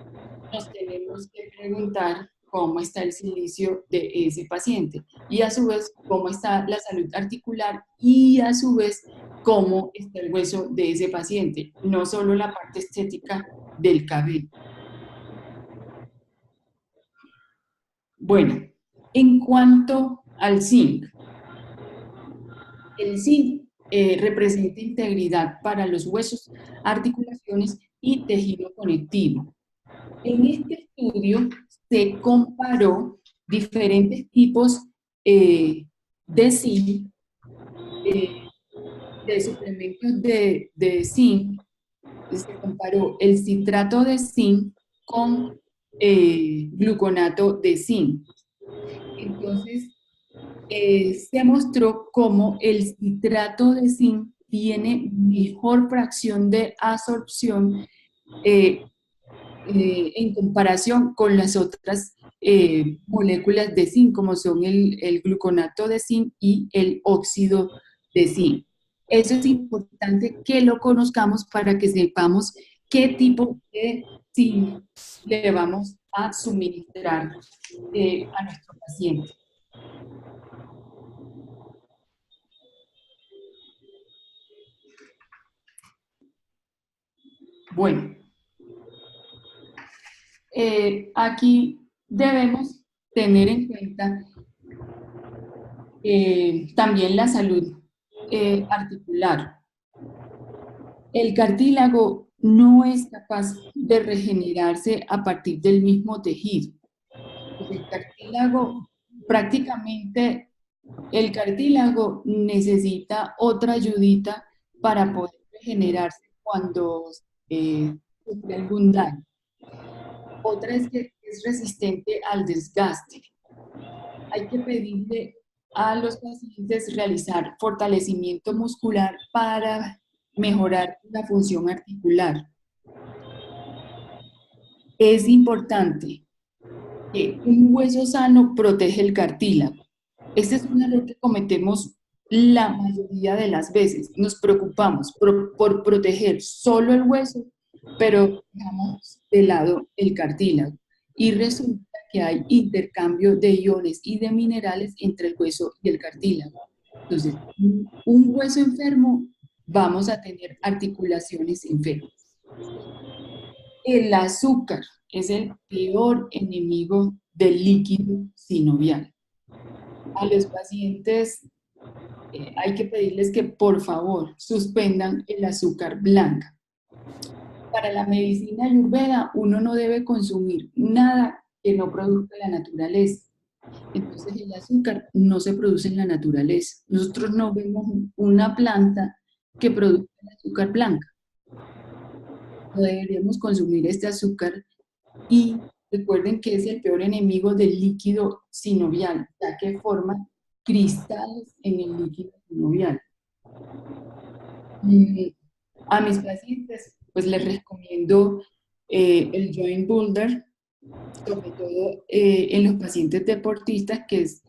[SPEAKER 2] nos tenemos que preguntar cómo está el silicio de ese paciente y a su vez cómo está la salud articular y a su vez cómo está el hueso de ese paciente, no solo la parte estética del cabello. Bueno, en cuanto al zinc, el zinc representa integridad para los huesos, articulaciones y tejido conectivo. En este estudio se comparó diferentes tipos de zinc, de suplementos de zinc. Se comparó el citrato de zinc con gluconato de zinc. Entonces, se mostró cómo el citrato de zinc tiene mejor fracción de absorción en comparación con las otras moléculas de zinc, como son el gluconato de zinc y el óxido de zinc. Eso es importante que lo conozcamos para que sepamos qué tipo de zinc le vamos a suministrar a nuestro paciente. Bueno, aquí debemos tener en cuenta también la salud articular. El cartílago no es capaz de regenerarse a partir del mismo tejido. El cartílago, prácticamente, el cartílago necesita otra ayudita para poder regenerarse cuando sufre algún daño. Otra es que es resistente al desgaste. Hay que pedirle a los pacientes realizar fortalecimiento muscular para mejorar la función articular. Es importante que un hueso sano protege el cartílago. Este es un error que cometemos la mayoría de las veces. Nos preocupamos por proteger solo el hueso, pero dejamos de lado el cartílago. Y resulta que hay intercambio de iones y de minerales entre el hueso y el cartílago. Entonces, un hueso enfermo, vamos a tener articulaciones enfermas. El azúcar es el peor enemigo del líquido sinovial. A los pacientes hay que pedirles que por favor suspendan el azúcar blanca. Para la medicina ayurveda uno no debe consumir nada que no produzca la naturaleza. Entonces el azúcar no se produce en la naturaleza. Nosotros no vemos una planta que produzca el azúcar blanca. No deberíamos consumir este azúcar y recuerden que es el peor enemigo del líquido sinovial, ya que forma cristales en el líquido sinovial. A mis pacientes pues les recomiendo el Joint Builder, sobre todo en los pacientes deportistas, que es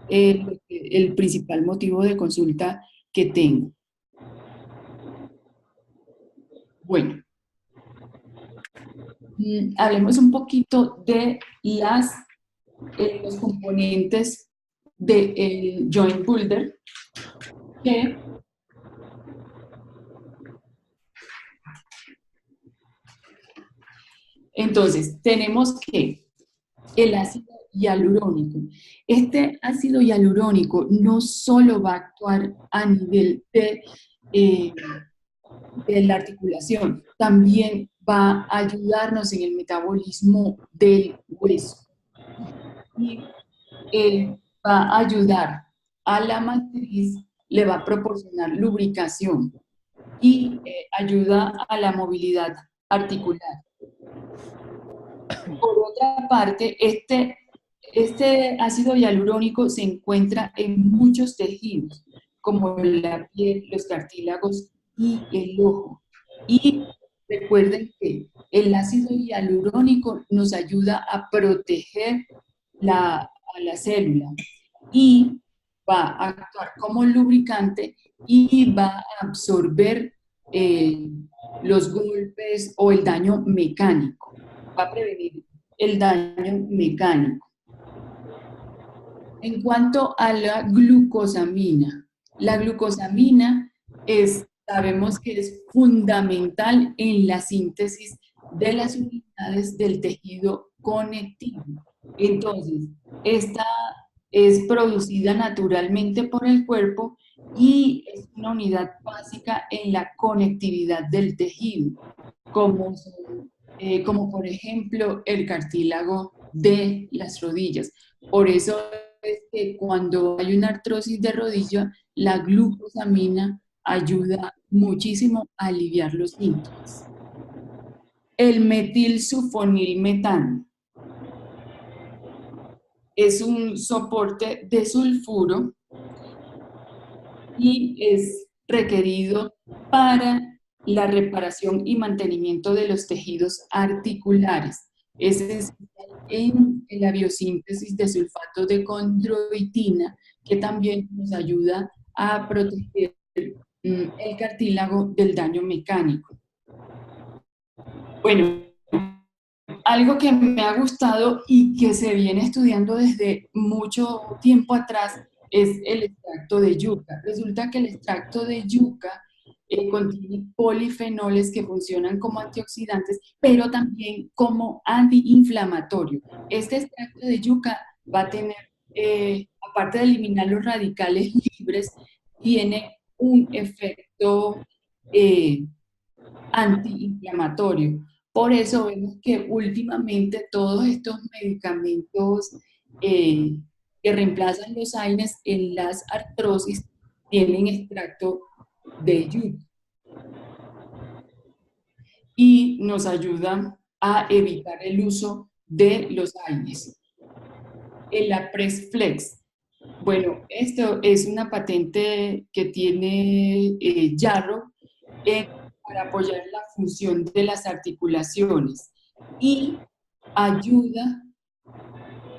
[SPEAKER 2] el principal motivo de consulta que tengo. Bueno, hablemos un poquito de los componentes del Joint Builder, que entonces tenemos que el ácido hialurónico. Este ácido hialurónico no solo va a actuar a nivel de la articulación, también va a ayudarnos en el metabolismo del hueso. Y va a ayudar a la matriz, le va a proporcionar lubricación y ayuda a la movilidad articular. Por otra parte, este ácido hialurónico se encuentra en muchos tejidos, como la piel, los cartílagos y el ojo. Y recuerden que el ácido hialurónico nos ayuda a proteger a la célula y va a actuar como lubricante y va a absorber los golpes o el daño mecánico. Va a prevenir el daño mecánico. En cuanto a la glucosamina sabemos que es fundamental en la síntesis de las unidades del tejido conectivo. Entonces, esta es producida naturalmente por el cuerpo y es una unidad básica en la conectividad del tejido, como por ejemplo el cartílago de las rodillas. Por eso es que cuando hay una artrosis de rodilla, la glucosamina ayuda muchísimo a aliviar los síntomas. El metilsulfonilmetano es un soporte de sulfuro y es requerido para la reparación y mantenimiento de los tejidos articulares. Es esencial en la biosíntesis de sulfato de condroitina, que también nos ayuda a proteger el cartílago del daño mecánico. Bueno, algo que me ha gustado y que se viene estudiando desde mucho tiempo atrás es el extracto de yuca. Resulta que el extracto de yuca contiene polifenoles que funcionan como antioxidantes, pero también como antiinflamatorio. Este extracto de yuca va a tener, aparte de eliminar los radicales libres, tiene un efecto antiinflamatorio. Por eso vemos que últimamente todos estos medicamentos que reemplazan los AINES en las artrosis tienen extracto de yuca y nos ayudan a evitar el uso de los AINES. El Apresflex Bueno, esto es una patente que tiene Jarrow para apoyar la función de las articulaciones y ayuda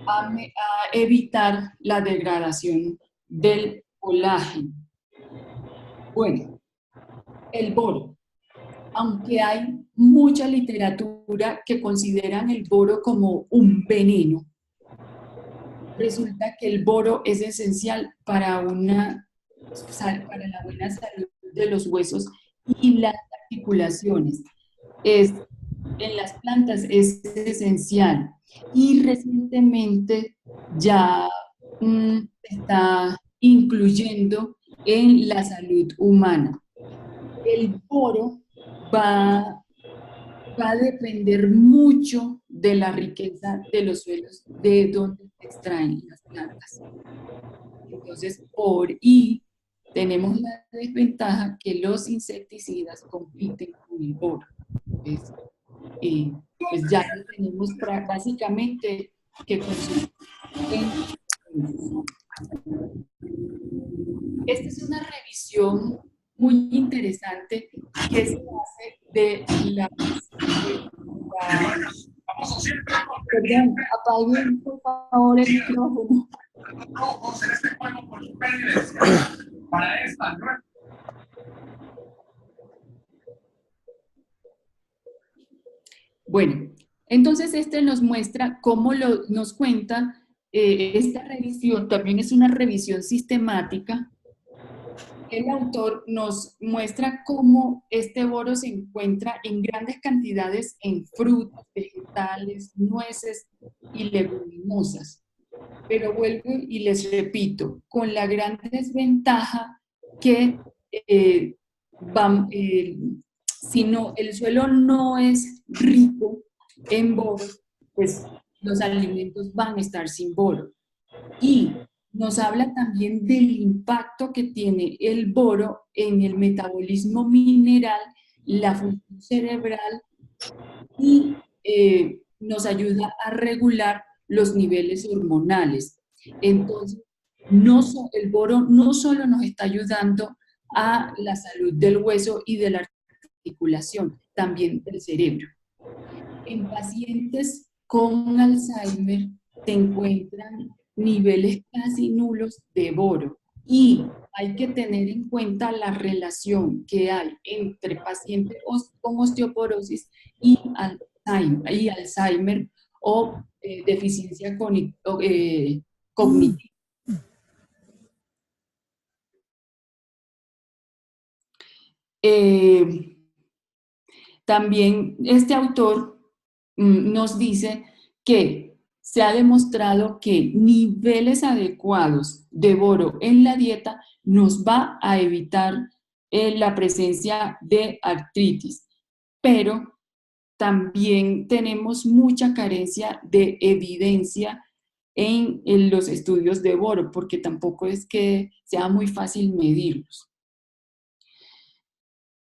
[SPEAKER 2] a evitar la degradación del colágeno. Bueno, el boro. Aunque hay mucha literatura que consideran el boro como un veneno, resulta que el boro es esencial para la buena salud de los huesos y las articulaciones. En las plantas es esencial y recientemente ya está incluyendo en la salud humana. El boro va a depender mucho de la riqueza de los suelos de donde se extraen las plantas. Entonces, tenemos la desventaja que los insecticidas compiten con el boro. Entonces, pues ya lo tenemos básicamente que consumir. Esta es una revisión muy interesante que se hace de la... Perdón, apaguen por favor el micrófono. Ojos en este juego por supervivencia. Para esta, ¿no? Bueno, entonces este nos muestra cómo nos cuenta esta revisión, también es una revisión sistemática. El autor nos muestra cómo este boro se encuentra en grandes cantidades en frutas, vegetales, nueces y leguminosas. Pero vuelvo y les repito, con la gran desventaja que si no, el suelo no es rico en boro, pues los alimentos van a estar sin boro. Y nos habla también del impacto que tiene el boro en el metabolismo mineral, la función cerebral y nos ayuda a regular los niveles hormonales. Entonces, el boro no solo nos está ayudando a la salud del hueso y de la articulación, también del cerebro. En pacientes con Alzheimer se encuentran niveles casi nulos de boro y hay que tener en cuenta la relación que hay entre pacientes con osteoporosis y Alzheimer o deficiencia cognitiva. También este autor nos dice que se ha demostrado que niveles adecuados de boro en la dieta nos va a evitar la presencia de artritis, pero también tenemos mucha carencia de evidencia en los estudios de boro, porque tampoco es que sea muy fácil medirlos.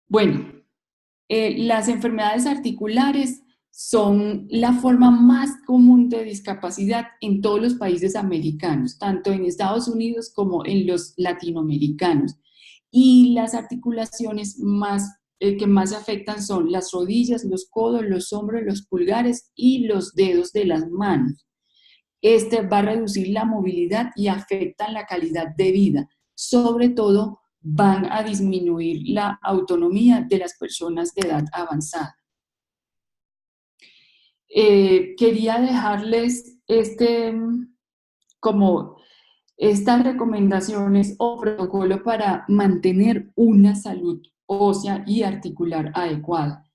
[SPEAKER 2] Bueno, las enfermedades articulares son la forma más común de discapacidad en todos los países americanos, tanto en Estados Unidos como en los latinoamericanos. Y las articulaciones que más se afectan son las rodillas, los codos, los hombros, los pulgares y los dedos de las manos. Este va a reducir la movilidad y afecta la calidad de vida, sobre todo van a disminuir la autonomía de las personas de edad avanzada. Quería dejarles estas recomendaciones o protocolo para mantener una salud ósea y articular adecuada.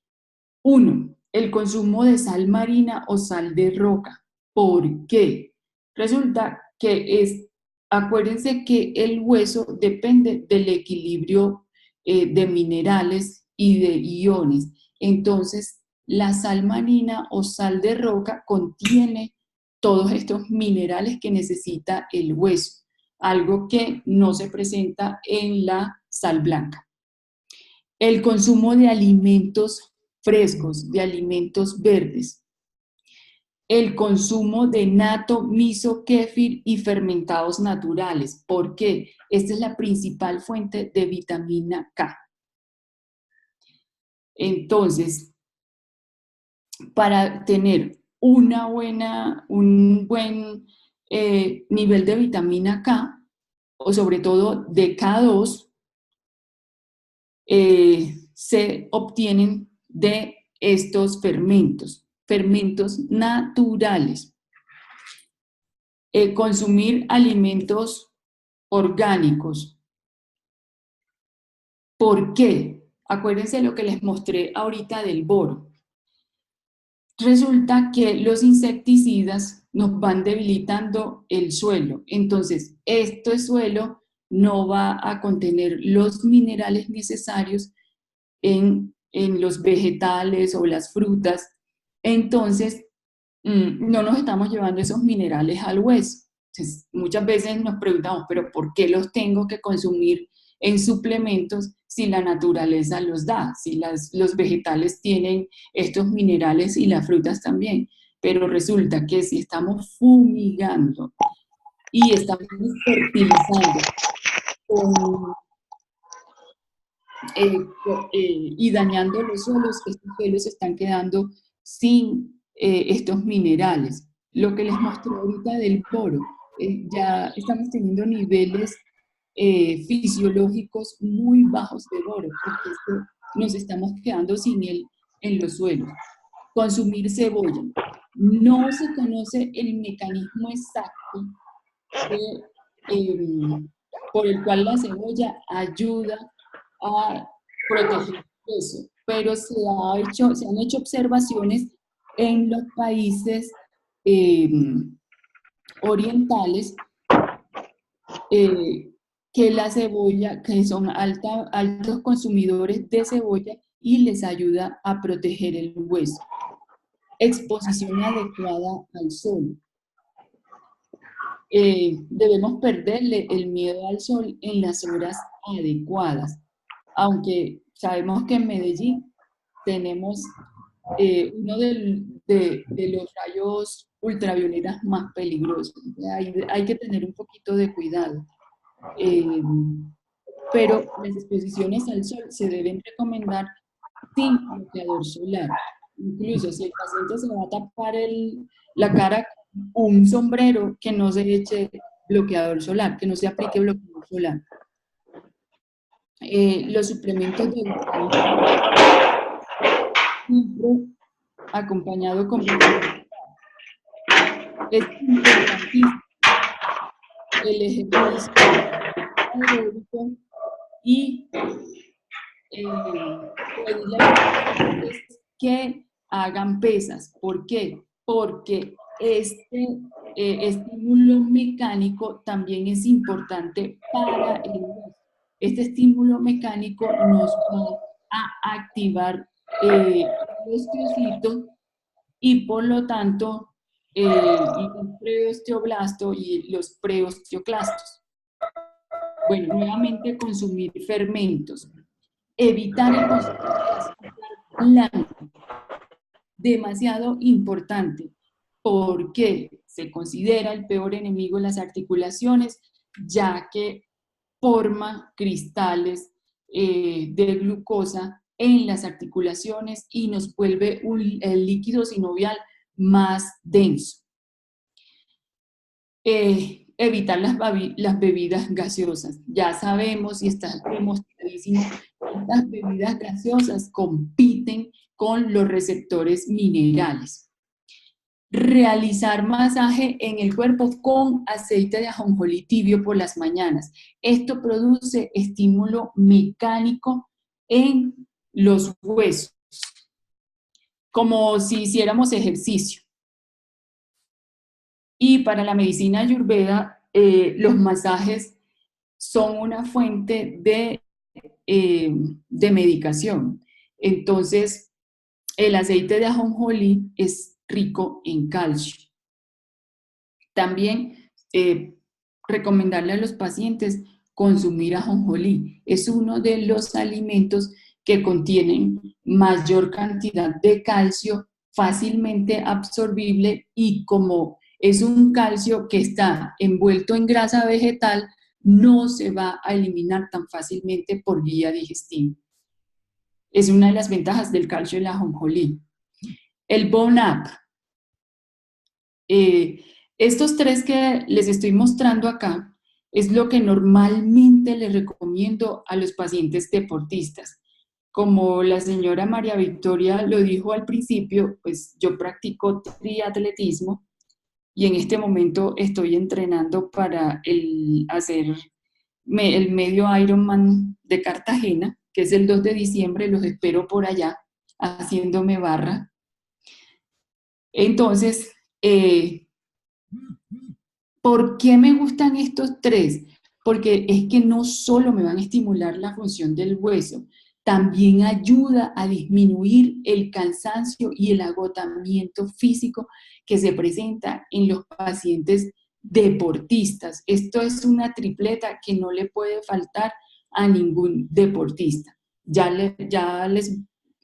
[SPEAKER 2] 1. El consumo de sal marina o sal de roca. ¿Por qué? Resulta que acuérdense que el hueso depende del equilibrio de minerales y de iones. Entonces, la sal marina o sal de roca contiene todos estos minerales que necesita el hueso, algo que no se presenta en la sal blanca. El consumo de alimentos frescos, de alimentos verdes. el consumo de natto, miso, kéfir y fermentados naturales. ¿Por qué? Esta es la principal fuente de vitamina K. Entonces, para tener un buen nivel de vitamina K, o sobre todo de K2, se obtienen de estos fermentos naturales. Consumir alimentos orgánicos. ¿Por qué? Acuérdense lo que les mostré ahorita del boro. Resulta que los insecticidas nos van debilitando el suelo. Entonces, este suelo no va a contener los minerales necesarios en los vegetales o las frutas. Entonces, no nos estamos llevando esos minerales al hueso. Entonces, muchas veces nos preguntamos, ¿pero por qué los tengo que consumir en suplementos si la naturaleza los da? Si los vegetales tienen estos minerales y las frutas también. Pero resulta que si estamos fumigando y estamos fertilizando y dañando los suelos, estos suelos están quedando sin estos minerales. Lo que les mostré ahorita del boro, ya estamos teniendo niveles fisiológicos muy bajos de boro, porque nos estamos quedando sin él en los suelos. Consumir cebolla. No se conoce el mecanismo exacto por el cual la cebolla ayuda a proteger eso, pero se han hecho observaciones en los países orientales que la cebolla, que son altos consumidores de cebolla y les ayuda a proteger el hueso. Exposición adecuada al sol. Debemos perderle el miedo al sol en las horas adecuadas, aunque sabemos que en Medellín tenemos uno de los rayos ultravioletas más peligrosos. Hay que tener un poquito de cuidado. Pero las exposiciones al sol se deben recomendar sin bloqueador solar. Incluso si el paciente se va a tapar la cara con un sombrero, que no se eche bloqueador solar, que no se aplique bloqueador solar. Los suplementos de acompañado con es importantísimo el ejercicio aeróbico y que hagan pesas. ¿Por qué? Porque este estímulo mecánico también es importante para el hueso. Este estímulo mecánico nos va a activar el osteocito y por lo tanto los preosteoblastos y los preosteoclastos. Bueno, nuevamente consumir fermentos. Evitar el consumo de azúcar blanco. Demasiado importante, porque se considera el peor enemigo de las articulaciones, ya que forma cristales de glucosa en las articulaciones y nos vuelve el líquido sinovial más denso. Evitar las bebidas gaseosas. Ya sabemos y está demostradísimo que las bebidas gaseosas compiten con los receptores minerales. Realizar masaje en el cuerpo con aceite de ajonjolí tibio por las mañanas. Esto produce estímulo mecánico en los huesos, como si hiciéramos ejercicio. Y para la medicina ayurveda, los masajes son una fuente de medicación. Entonces, el aceite de ajonjolí es rico en calcio. También recomendarle a los pacientes consumir ajonjolí. Es uno de los alimentos que contienen mayor cantidad de calcio fácilmente absorbible y como es un calcio que está envuelto en grasa vegetal, no se va a eliminar tan fácilmente por vía digestiva. Es una de las ventajas del calcio de la ajonjolí. El Bone Up. Estos tres que les estoy mostrando acá es lo que normalmente les recomiendo a los pacientes deportistas. Como la señora María Victoria lo dijo al principio, pues yo practico triatletismo y en este momento estoy entrenando para hacer el medio Ironman de Cartagena, que es el 2 de diciembre, los espero por allá haciéndome barra. Entonces, ¿por qué me gustan estos tres? Porque es que no solo me van a estimular la función del hueso, también ayuda a disminuir el cansancio y el agotamiento físico que se presenta en los pacientes deportistas. Esto es una tripleta que no le puede faltar a ningún deportista. Ya les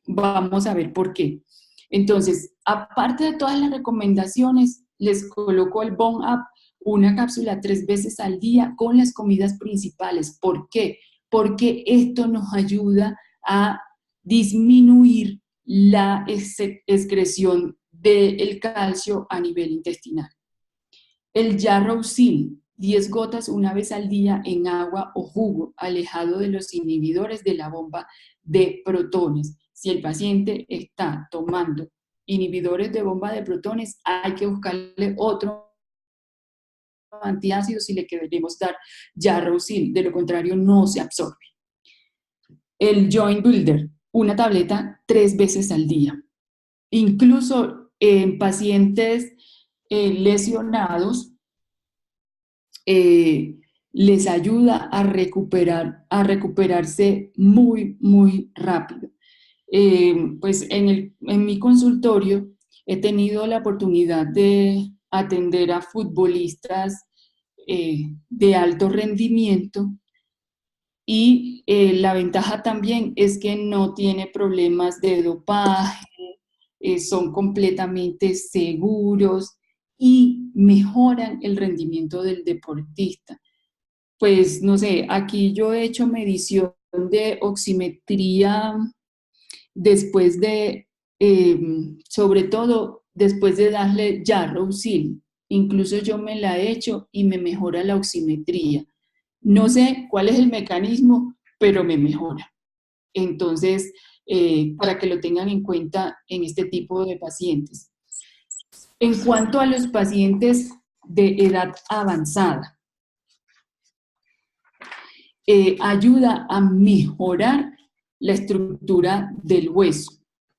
[SPEAKER 2] vamos a ver por qué. Entonces, aparte de todas las recomendaciones, les coloco el Bone Up, una cápsula 3 veces al día con las comidas principales. ¿Por qué? Porque esto nos ayuda a disminuir la excreción del calcio a nivel intestinal. El Jarrowsil, 10 gotas una vez al día en agua o jugo, alejado de los inhibidores de la bomba de protones. Si el paciente está tomando inhibidores de bomba de protones, hay que buscarle otro antiácido si le queremos dar Jarrowsil, de lo contrario no se absorbe. El Joint Builder, una tableta 3 veces al día. Incluso en pacientes lesionados, les ayuda a recuperarse muy, muy rápido. Pues en mi consultorio he tenido la oportunidad de atender a futbolistas de alto rendimiento y la ventaja también es que no tiene problemas de dopaje, son completamente seguros y mejoran el rendimiento del deportista. Pues no sé, aquí yo he hecho medición de oximetría después de, sobre todo después de darle Jarrowsil. Incluso yo me la he hecho y me mejora la oximetría. No sé cuál es el mecanismo, pero me mejora. Entonces, para que lo tengan en cuenta en este tipo de pacientes. En cuanto a los pacientes de edad avanzada, ayuda a mejorar la estructura del hueso,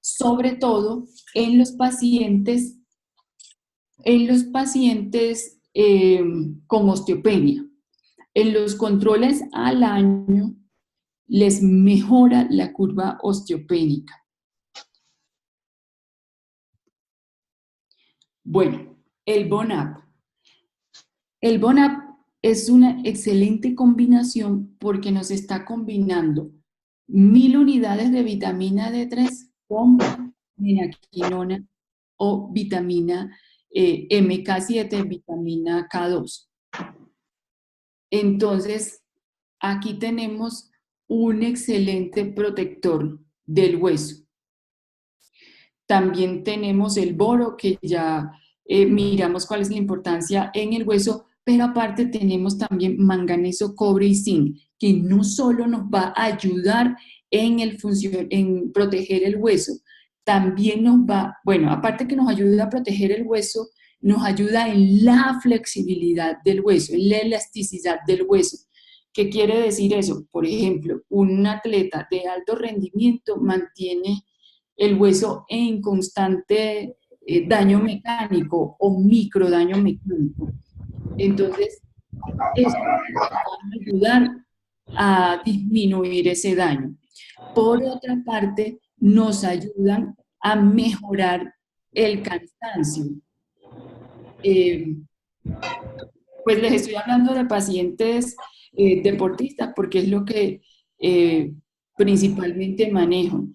[SPEAKER 2] sobre todo en los pacientes con osteopenia. En los controles al año les mejora la curva osteopénica. Bueno, el Bone Up. El Bone Up es una excelente combinación porque nos está combinando 1000 unidades de vitamina D3 con menaquinona o vitamina MK7, vitamina K2. Entonces, aquí tenemos un excelente protector del hueso. También tenemos el boro, que ya miramos cuál es la importancia en el hueso, pero aparte tenemos también manganeso, cobre y zinc, que no solo nos va a ayudar en proteger el hueso, también nos va, bueno, aparte que nos ayuda a proteger el hueso, nos ayuda en la flexibilidad del hueso, en la elasticidad del hueso. ¿Qué quiere decir eso? Por ejemplo, un atleta de alto rendimiento mantiene el hueso en constante daño mecánico o micro daño mecánico. Entonces, eso va a ayudar a disminuir ese daño. Por otra parte, nos ayudan a mejorar el cansancio. Pues les estoy hablando de pacientes deportistas porque es lo que principalmente manejo.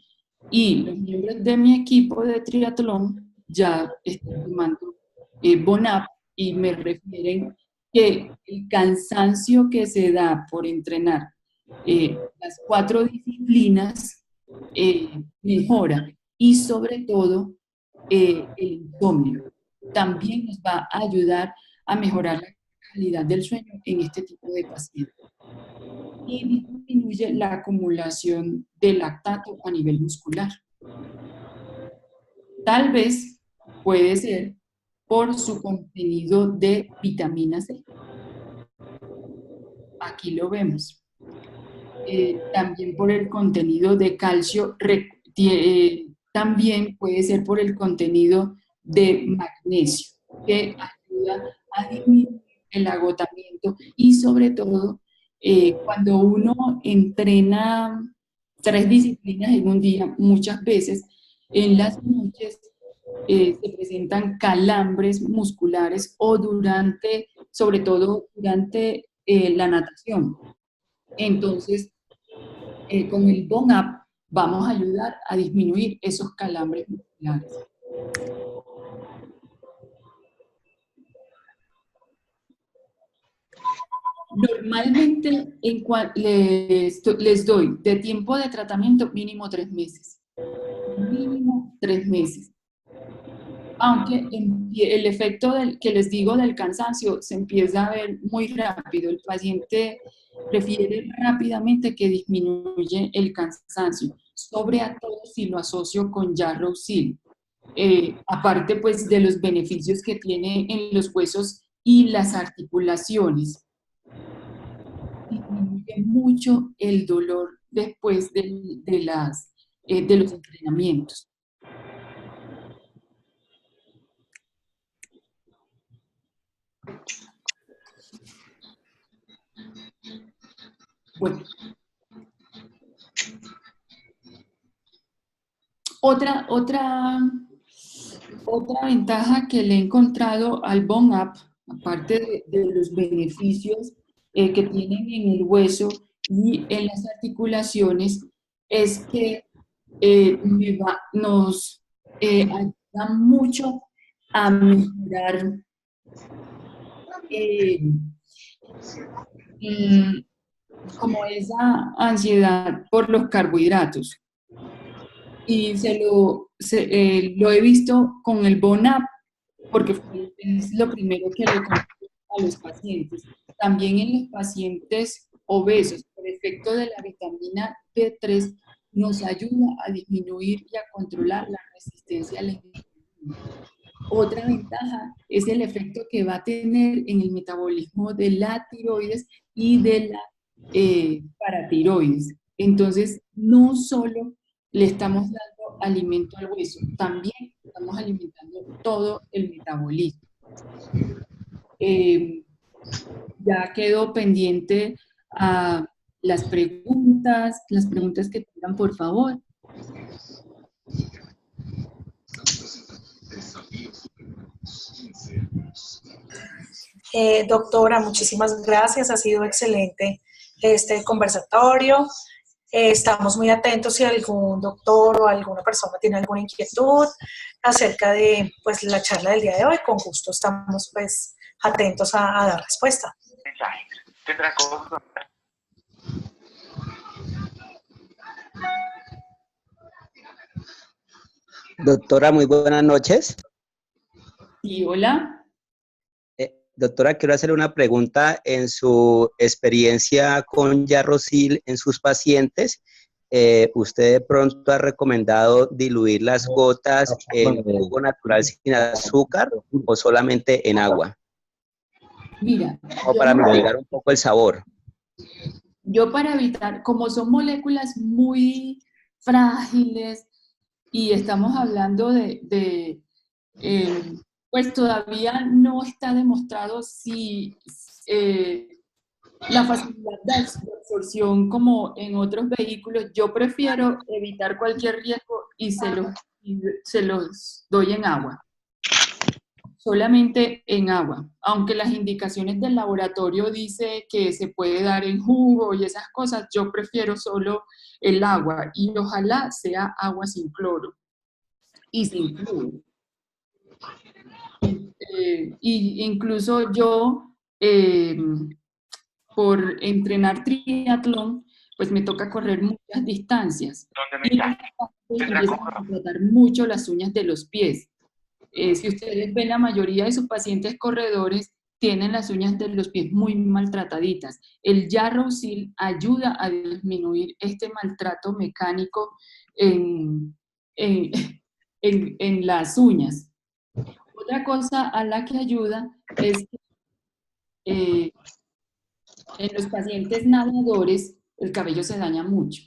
[SPEAKER 2] Y los miembros de mi equipo de triatlón ya están tomando BONAP y me refieren que el cansancio que se da por entrenar las 4 disciplinas mejora y sobre todo el insomnio. También nos va a ayudar a mejorar la calidad del sueño en este tipo de pacientes. Y disminuye la acumulación de lactato a nivel muscular. Tal vez puede ser por su contenido de vitamina C. Aquí lo vemos. También por el contenido de calcio, también puede ser por el contenido de magnesio, que ayuda a disminuir el agotamiento y sobre todo cuando uno entrena 3 disciplinas en un día, muchas veces en las noches se presentan calambres musculares o sobre todo durante la natación. Entonces, con el Bone Up vamos a ayudar a disminuir esos calambres musculares. Normalmente les doy de tiempo de tratamiento mínimo 3 meses. Mínimo 3 meses. Aunque el efecto que les digo del cansancio se empieza a ver muy rápido. El paciente prefiere rápidamente que disminuye el cansancio, sobre todo si lo asocio con Jarrow-Sil. Aparte pues de los beneficios que tiene en los huesos y las articulaciones. Disminuye mucho el dolor después de los entrenamientos. Bueno. Otra ventaja que le he encontrado al Bone Up, aparte de los beneficios que tienen en el hueso y en las articulaciones, es que nos ayuda mucho a mejorar como esa ansiedad por los carbohidratos. Y lo he visto con el Bone Up, porque es lo primero que le conté a los pacientes. También en los pacientes obesos, por efecto de la vitamina D3, nos ayuda a disminuir y a controlar la resistencia a la insulina. Otra ventaja es el efecto que va a tener en el metabolismo de la tiroides y de la paratiroides. Entonces, no solo le estamos dando alimento al hueso, también estamos alimentando todo el metabolismo. Ya quedó pendiente a las preguntas que tengan, por favor.
[SPEAKER 1] Doctora, muchísimas gracias, ha sido excelente este conversatorio. Estamos muy atentos si algún doctor o alguna persona tiene alguna inquietud acerca de pues, la charla del día de hoy. Con gusto estamos pues, atentos a dar respuesta.
[SPEAKER 4] Doctora, muy buenas noches.
[SPEAKER 2] Sí, hola.
[SPEAKER 4] Doctora, quiero hacerle una pregunta. En su experiencia con Jarrow-Sil en sus pacientes, ¿usted de pronto ha recomendado diluir las gotas en jugo natural sin azúcar o solamente en agua?
[SPEAKER 2] Mira,
[SPEAKER 4] o para mitigar un poco el sabor.
[SPEAKER 2] Yo para evitar, como son moléculas muy frágiles y estamos hablando pues todavía no está demostrado si la facilidad de absorción como en otros vehículos. Yo prefiero evitar cualquier riesgo y se los doy en agua. Solamente en agua, aunque las indicaciones del laboratorio dice que se puede dar en jugo y esas cosas, yo prefiero solo el agua y ojalá sea agua sin cloro y sin flúor. Y incluso yo, por entrenar triatlón, pues me toca correr muchas distancias. Y empiezan a tratar mucho las uñas de los pies. Si ustedes ven, la mayoría de sus pacientes corredores tienen las uñas de los pies muy maltrataditas. El Jarrow-Sil ayuda a disminuir este maltrato mecánico en, en, en las uñas. Otra cosa a la que ayuda es que en los pacientes nadadores el cabello se daña mucho.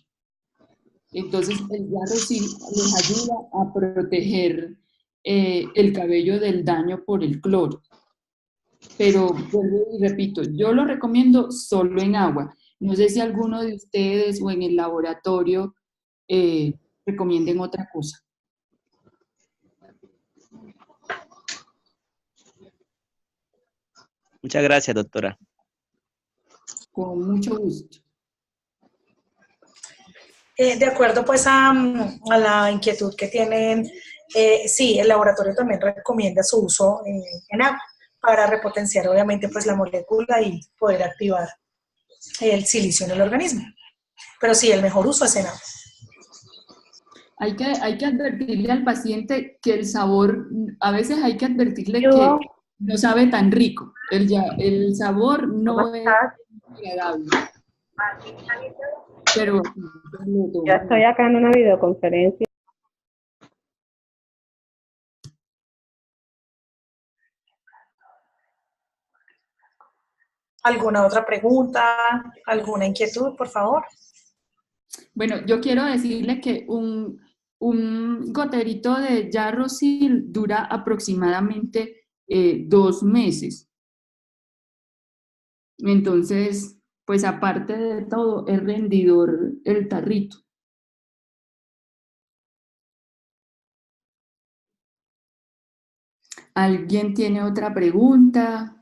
[SPEAKER 2] Entonces el Jarrow-Sil les ayuda a proteger el cabello del daño por el cloro. Pero vuelvo y repito, yo lo recomiendo solo en agua. No sé si alguno de ustedes o en el laboratorio recomienden otra cosa.
[SPEAKER 4] Muchas gracias, doctora.
[SPEAKER 2] Con mucho gusto.
[SPEAKER 1] De acuerdo pues a la inquietud que tienen, sí, el laboratorio también recomienda su uso en agua para repotenciar obviamente pues la molécula y poder activar el silicio en el organismo. Pero sí, el mejor uso es en agua.
[SPEAKER 2] Hay que advertirle al paciente que el sabor, a veces hay que advertirle que no sabe tan rico. El sabor no es agradable. Pero
[SPEAKER 5] ya estoy acá en una videoconferencia.
[SPEAKER 1] ¿Alguna otra pregunta? ¿Alguna inquietud, por favor?
[SPEAKER 2] Bueno, yo quiero decirle que un goterito de Jarrow-Sil dura aproximadamente 2 meses. Entonces, pues aparte de todo, es rendidor el tarrito. ¿Alguien tiene otra pregunta?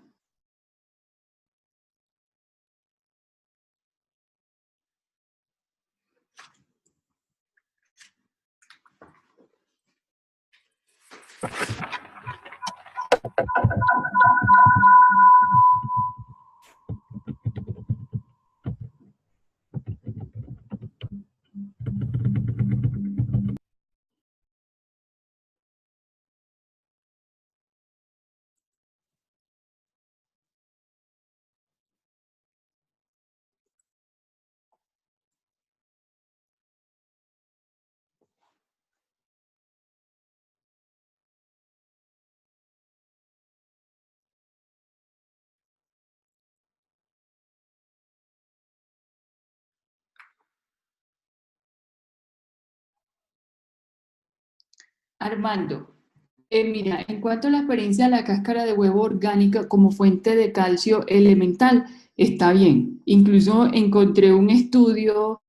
[SPEAKER 2] Armando, mira, en cuanto a la experiencia de la cáscara de huevo orgánica como fuente de calcio elemental, está bien. Incluso encontré un estudio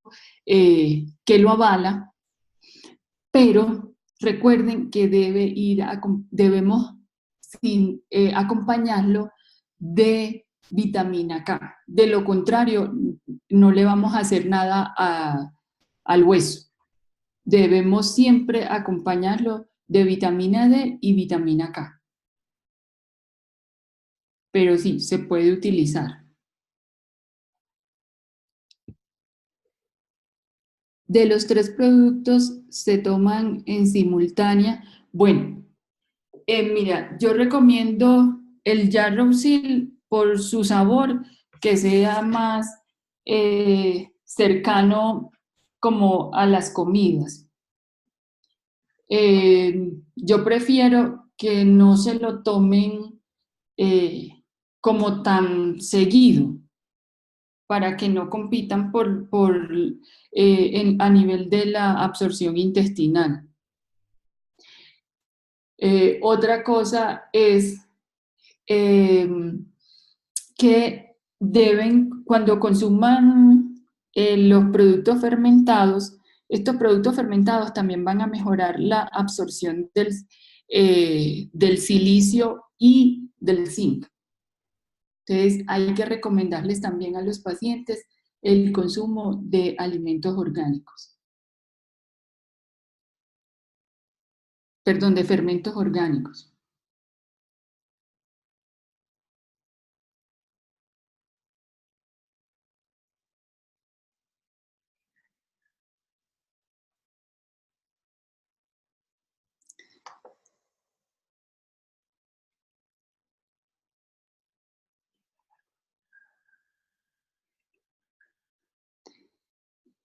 [SPEAKER 2] que lo avala, pero recuerden que debemos acompañarlo de vitamina K. De lo contrario, no le vamos a hacer nada al hueso. Debemos siempre acompañarlo de vitamina D y vitamina K. Pero sí, se puede utilizar. De los 3 productos se toman en simultánea. Bueno, mira, yo recomiendo el Jarrow-Sil por su sabor, que sea más cercano como a las comidas. Yo prefiero que no se lo tomen como tan seguido, para que no compitan a nivel de la absorción intestinal. Otra cosa es que cuando consuman los productos fermentados, estos productos fermentados también van a mejorar la absorción del silicio y del zinc. Entonces, hay que recomendarles también a los pacientes el consumo de alimentos orgánicos. Perdón, de fermentos orgánicos.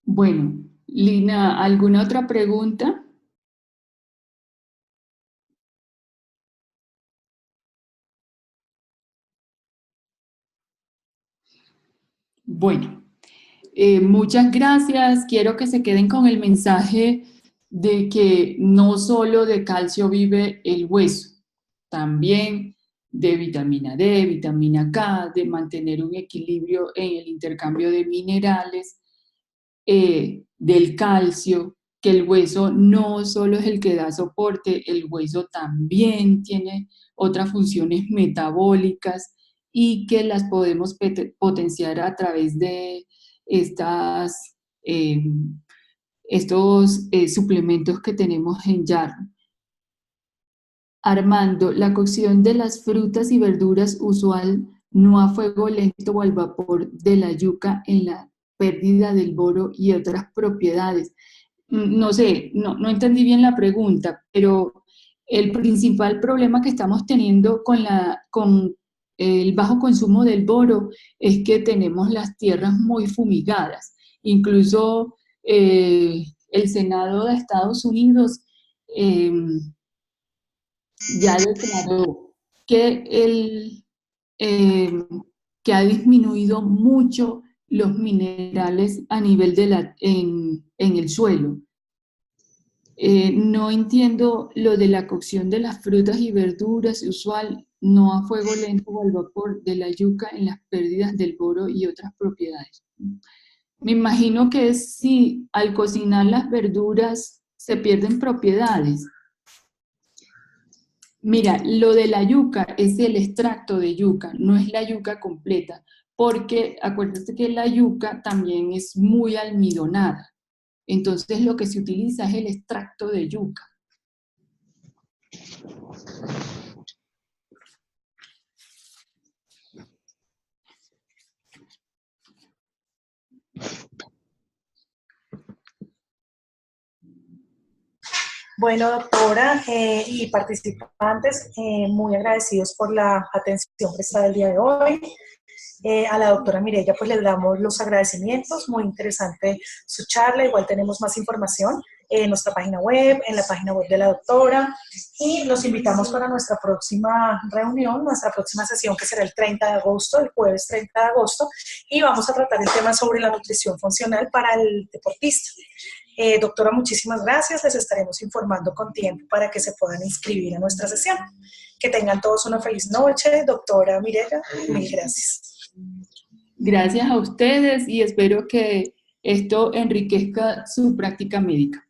[SPEAKER 2] Bueno, Lina, ¿alguna otra pregunta? Bueno, muchas gracias. Quiero que se queden con el mensaje de que no solo de calcio vive el hueso, también de vitamina D, vitamina K, de mantener un equilibrio en el intercambio de minerales, del calcio, que el hueso no solo es el que da soporte, el hueso también tiene otras funciones metabólicas y que las podemos potenciar a través de estas, estos suplementos que tenemos en Jarro. Armando, la cocción de las frutas y verduras usual no a fuego lento o al vapor de la yuca en la pérdida del boro y otras propiedades. No sé, no entendí bien la pregunta, pero el principal problema que estamos teniendo con el bajo consumo del boro es que tenemos las tierras muy fumigadas. Incluso el Senado de Estados Unidos ya declaró que, que ha disminuido mucho los minerales a nivel en el suelo. No entiendo lo de la cocción de las frutas y verduras usual, no a fuego lento o al vapor de la yuca en las pérdidas del boro y otras propiedades. Me imagino que es si al cocinar las verduras se pierden propiedades. Mira, lo de la yuca es el extracto de yuca, no es la yuca completa, porque acuérdate que la yuca también es muy almidonada. Entonces lo que se utiliza es el extracto de yuca.
[SPEAKER 1] Bueno, doctora y participantes, muy agradecidos por la atención prestada el día de hoy. A la doctora Mireya pues le damos los agradecimientos, muy interesante su charla, igual tenemos más información en nuestra página web, en la página web de la doctora, y los invitamos para nuestra próxima reunión, nuestra próxima sesión, que será el 30 de agosto, el jueves 30 de agosto, y vamos a tratar el tema sobre la nutrición funcional para el deportista. Doctora, muchísimas gracias, les estaremos informando con tiempo para que se puedan inscribir a nuestra sesión. Que tengan todos una feliz noche, doctora Mireya, mil gracias.
[SPEAKER 2] Gracias a ustedes y espero que esto enriquezca su práctica médica.